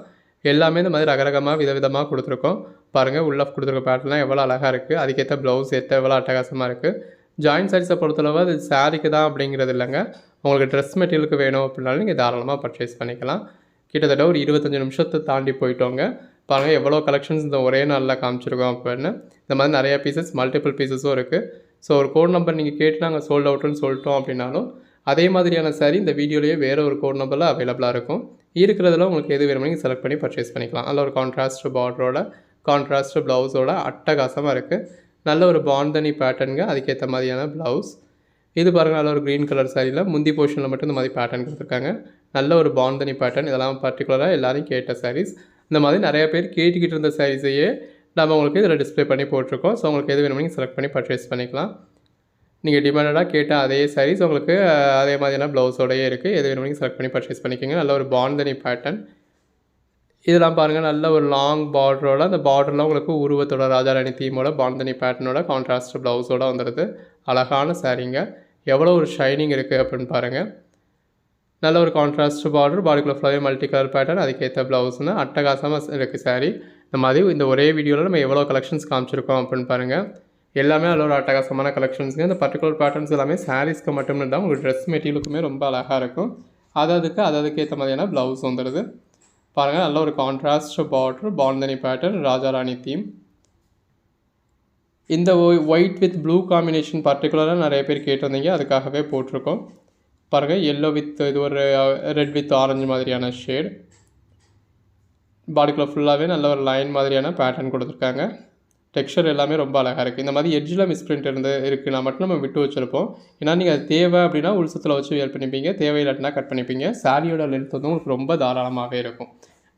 எல்லாமே இந்த மாதிரி ரகரகமாக விதவிதமாக கொடுத்துருக்கோம். பாருங்கள் உள்ள கொடுத்துருக்க பேட்டர்லாம் எவ்வளோ அழகாக இருக்குது. அதுக்கேற்ற ப்ளவுஸ் எவ்வளோ அட்டகாசமாக இருக்குது. ஜாயின் சாரீஸை பொறுத்தளவு அது சாரிக்கு தான் அப்படிங்கிறது இல்லைங்க. உங்களுக்கு ட்ரெஸ் மெட்டீரியலுக்கு வேணும் அப்படின்னாலும் நீங்கள் தாராளமாக பர்ச்சேஸ் பண்ணிக்கலாம். கிட்டத்தட்ட ஒரு 25 நிமிஷத்தை தாண்டி போயிட்டோங்க. பாருங்கள் எவ்வளோ கலெக்ஷன்ஸ் இந்த ஒரே நாளில் காமிச்சிருக்கோம் அப்படின்னு. இந்த மாதிரி நிறையா பீசஸ் மல்டிபிள் பீசஸும் இருக்குது. ஸோ ஒரு கோட் நம்பர் நீங்கள் கேட்டு நாங்கள் சோல்ட் அவுட்டுன்னு சொல்லிட்டோம் அப்படின்னாலும் அதே மாதிரியான சாரீ இந்த வீடியோலேயே வேறு ஒரு கோட் நம்பரில் அவைலபிளாக இருக்கும். இருக்கிறதுல உங்களுக்கு எது வேணுமோ நீங்கள் செலக்ட் பண்ணி பர்ச்சேஸ் பண்ணிக்கலாம். அதில் ஒரு கான்ட்ராஸ்ட் பார்டரோட கான்ட்ராஸ்ட் ப்ளவுஸோட அட்டகாசமாக இருக்குது. நல்ல ஒரு பாந்தனி பேட்டர்னுங்க, அதுக்கேற்ற மாதிரியான ப்ளவுஸ். இது பாருங்கள் நல்ல ஒரு க்ரீன் கலர் சாரியில் முந்தி போர்ஷனில் மட்டும் இந்த மாதிரி பேட்டர்ன் கொடுத்துருக்காங்க. நல்ல ஒரு பாந்தனி பேட்டர்ன். இதெல்லாம் பர்டிகுலராக எல்லோரும் கேட்ட சாரீஸ். இந்த மாதிரி நிறைய பேர் கேட்டுக்கிட்டு இருந்த சாரீஸையே நம்ம உங்களுக்கு இதில் டிஸ்பிளே பண்ணி போட்டிருக்கோம். ஸோ உங்களுக்கு எது வேணுமோ நீங்கள் செலக்ட் பண்ணி பர்ச்சேஸ் பண்ணிக்கலாம். நீங்கள் டிமாண்டடாக கேட்ட அதே சாரீஸ் உங்களுக்கு அதே மாதிரியான ப்ளவுஸோடையே இருக்குது. எது வேணுமோ நீங்கள் செலக்ட் பண்ணி பர்ச்சேஸ் பண்ணிக்கோங்க. நல்ல ஒரு பாந்தனி பேட்டர்ன். இதெல்லாம் பாருங்கள் நல்ல ஒரு லாங் பார்டரோட அந்த பார்டரில் உங்களுக்கு உருவத்தோட ராஜாராணி தீமோட பாந்தனி பேட்டர்னோட கான்ட்ராஸ்ட் ப்ளவுஸோட வந்துடுது. அழகான சாரீங்க. எவ்வளோ ஒரு ஷைனிங் இருக்குது அப்படின்னு பாருங்கள். நல்ல ஒரு கான்ட்ராஸ்ட் பார்டர், பாடிக்குள்ள ஃபுல்லாகவே மல்டி கலர் பேட்டர்ன், அதுக்கேற்ற ப்ளவுஸ்னு அட்டகாசமாக இருக்குது சாரீ. இந்த மாதிரி இந்த ஒரே வீடியோவில் நம்ம எவ்வளோ கலெக்ஷன்ஸ் காமிச்சிருக்கோம் அப்படின்னு பாருங்கள். எல்லாமே அதில் ஒரு அட்டகாசமான கலெக்ஷன்ஸுங்க. இந்த பர்டிகுலர் பேட்டர்ன்ஸ் எல்லாமே சாரீஸ்க்கு மட்டும் தான், உங்களுக்கு ட்ரெஸ் மெட்டீரியலுக்குமே ரொம்ப அழகாக இருக்கும். அதுக்கேற்ற மாதிரியான ப்ளவுஸ் வந்துடுது. பாருங்கள் நல்ல ஒரு contrast border, Bandhani pattern, Rajarani theme. இந்த ஒயிட் வித் ப்ளூ காம்பினேஷன் பர்டிகுலராக நிறைய பேர் கேட்டிருந்தீங்க, அதுக்காகவே போட்டிருக்கோம். பாருங்கள் எல்லோ வித் இது ஒரு ரெட் வித் ஆரஞ்சு மாதிரியான ஷேட். பாடிக்குள்ள ஃபுல்லாகவே நல்ல ஒரு லைன் மாதிரியான பேட்டர்ன் கொடுத்துருக்காங்க. டெக்ஸ்சர் எல்லாமே ரொம்ப அழகாக இருக்குது. இந்த மாதிரி எட்ஜில் மிஸ்பிரிண்ட் இருக்குன்னா மட்டும் நம்ம விட்டு வச்சுருப்போம். ஏன்னா நீங்கள் அது தேவை அப்படின்னா உள்சத்தில் வச்சு வேர் பண்ணிப்பீங்க, தேவையில்லாட்டினா கட் பண்ணிப்பீங்க. சாரியோட லென்த் வந்து உங்களுக்கு ரொம்ப தாராளமாகவே இருக்கும்.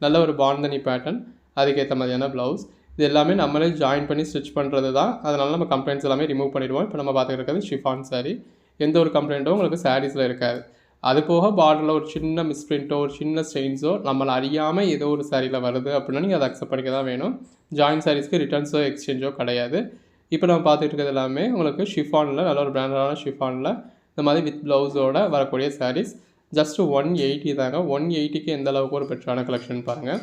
நல்ல ஒரு பாந்தனி பேட்டர்ன், அதுக்கேற்ற மாதிரியான ப்ளவுஸ். இது எல்லாமே நம்மளே ஜாயின் பண்ணி ஸ்டிச் பண்ணுறது தான். அதனால் நம்ம கம்ப்ளைண்ட்ஸ் எல்லாமே ரிமூவ் பண்ணிடுவோம். இப்போ நம்ம பார்த்துட்டு இருக்கிறது ஷிஃபான் சாரீ. எந்த ஒரு கம்ப்ளைண்ட்டும் உங்களுக்கு சாரீஸில் இருக்காது. அது போக பார்டரில் ஒரு சின்ன மிஸ்பிரிண்ட்டோ ஒரு சின்ன ஸ்டெயின்ஸோ நம்மளை அறியாமல் ஏதோ ஒரு சாரியில் வருது அப்படின்னா நீங்கள் அதை அக்செப்ட் பண்ணிக்க தான் வேணும். ஜாயின் சாரீஸ்க்கு ரிட்டர்ன்ஸோ எக்ஸ்சேஞ்சோ கிடையாது. இப்போ நம்ம பார்த்துட்டு இருக்கிறது எல்லாமே உங்களுக்கு ஷிஃபானில் நல்ல ஒரு பிராண்டடான ஷிஃபானில் இந்த மாதிரி வித் ப்ளவுஸோடு வரக்கூடிய சாரீஸ். ஜஸ்ட் 180 தாங்க. 180க்கு எந்த அளவுக்கு ஒரு பெட்டரான கலெக்ஷன் பாருங்கள்.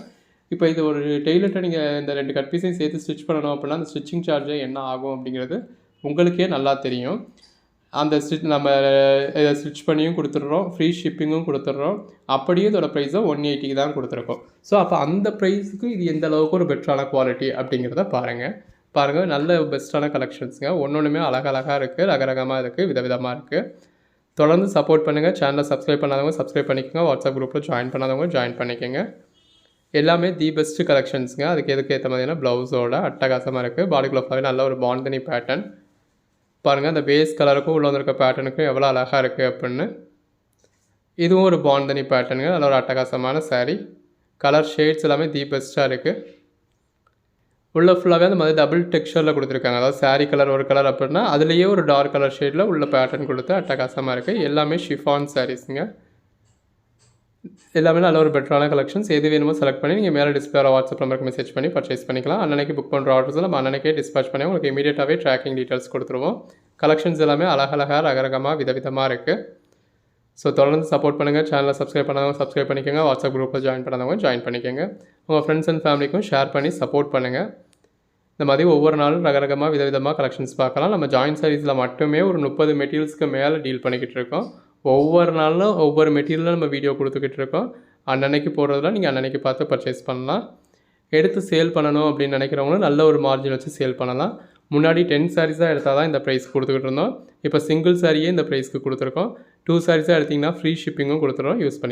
இப்போ இது ஒரு டெய்லர்கிட்ட நீங்கள் இந்த 2 கட் பீஸையும் சேர்த்து ஸ்டிச் பண்ணணும் அப்படின்னா அந்த ஸ்டிச்சிங் சார்ஜ் என்ன ஆகும் அப்படிங்கிறது உங்களுக்கே நல்லா தெரியும். அந்த நம்ம இதை ஸ்டிச் பண்ணியும் கொடுத்துட்றோம், ஃப்ரீ ஷிப்பிங்கும் கொடுத்துட்றோம். அப்படியே இதோட ப்ரைஸை 180க்கு தான் கொடுத்துருக்கோம். ஸோ அப்போ அந்த ப்ரைஸுக்கு இது எந்த அளவுக்கு ஒரு பெட்டரான குவாலிட்டி அப்படிங்கிறத பாருங்கள் நல்ல பெஸ்ட்டான கலெக்ஷன்ஸுங்க. ஒன்றுமே அழகழகாக இருக்குது, ரகரகமாக இருக்குது, விதவிதமாக இருக்குது. தொடர்ந்து சப்போர்ட் பண்ணுங்கள். சேனலை சப்ஸ்கிரைப் பண்ணாதவங்க சப்ஸ்கிரைப் பண்ணிக்கோங்க. வாட்ஸ்அப் குரூப்பில் ஜாயின் பண்ணாதவங்க ஜாயின் பண்ணிக்கோங்க. எல்லாமே தி பெஸ்ட்டு கலெக்ஷன்ஸுங்க. அதுக்கு ஏற்ற மாதிரியான ப்ளவுஸோட அட்டகாசமாக இருக்குது. பாடிக்குள்ள ஃபுல்லாகவே நல்ல ஒரு பாந்தனி பேட்டர்ன். பாருங்கள் அந்த பேஸ் கலருக்கும் உள்ள வந்திருக்க பேட்டர்னுக்கும் எவ்வளோ அழகாக இருக்குது அப்படின்னு. இதுவும் ஒரு பாந்தனி பேட்டர்னுங்க. நல்ல ஒரு அட்டகாசமான சாரீ. கலர் ஷேட்ஸ் எல்லாமே தி பெஸ்ட்டாக இருக்குது. உள்ள ஃபுல்லாகவே அந்த மாதிரி டபுள் டெக்ஸ்சரில் கொடுத்துருக்காங்க. அதாவது சாரீ கலர் ஒரு கலர் அப்படின்னா அதுலேயே ஒரு டார்க் கலர் ஷேடில் உள்ள பேட்டர்ன் கொடுத்து அட்டகாசமாக இருக்குது. எல்லாமே ஷிஃபான் சாரீஸுங்க. எல்லாமே நல்ல ஒரு பெட்டரான கலெக்ஷன்ஸ். எது வேணுமோ செலக்ட் பண்ணி நீங்கள் மேலே டிஸ்பிளே வாட்ஸ்அப் நம்பருக்கு மெசேஜ் பண்ணி பர்ச்சேஸ் பண்ணிக்கலாம். அன்னைக்கு புக் பண்ணுற ஆர்டர்ஸில் நம்ம அன்னைக்கே டிஸ்பேச் பண்ணி உங்களுக்கு இமீடியட்டாகவே ட்ராக்கிங் டீட்டெயில்ஸ் கொடுத்துருவோம். கலெக்ஷன்ஸ் எல்லாமே அழகழகாக ரகரகமாக விதவிதமாக இருக்குது. ஸோ தொடர்ந்து சப்போர்ட் பண்ணுங்கள். சேனலை சப்ஸ்கிரைப் பண்ணாதவங்க சப்ஸ்கிரைப் பண்ணிக்கோங்க. வாட்ஸ்அப் குரூப்பில் ஜாயின் பண்ணாதவங்க ஜாயின் பண்ணிக்கோங்க. உங்கள் ஃப்ரெண்ட்ஸ் அண்ட் ஃபேமிலிக்கும் ஷேர் பண்ணி சப்போர்ட் பண்ணுங்கள். இந்த மாதிரி ஒவ்வொரு நாளும் ரகரகமாக விதவிதமாக கலெக்ஷன்ஸ் பார்க்கலாம். நம்ம ஜாயின் சாரீஸில் மட்டுமே ஒரு 30 மெட்டீரியல்ஸ்க்கு மேலே டீல் பண்ணிக்கிட்டு இருக்கோம். ஒவ்வொரு நாளும் ஒவ்வொரு மெட்டீரியலும் நம்ம வீடியோ கொடுத்துக்கிட்டு இருக்கோம். அன்னன்னைக்கு போடுறதுலாம் நீங்கள் அன்னன்னைக்கு பார்த்து பர்ச்சேஸ் பண்ணலாம். எடுத்து சேல் பண்ணணும் அப்படின்னு நினைக்கிறவங்களும் நல்ல ஒரு மார்ஜின் வச்சு சேல் பண்ணலாம். முன்னாடி 10 சாரீஸாக எடுத்தால் தான் இந்த ப்ரைஸ் கொடுத்துக்கிட்டு இருந்தோம். இப்போ சிங்கிள் சாரியே இந்த ப்ரைஸ்க்கு கொடுத்துருக்கோம். 2 சாரீஸாக எடுத்திங்கன்னா ஃப்ரீ ஷிப்பிங்கும் கொடுத்துருவோம். யூஸ் பண்ணி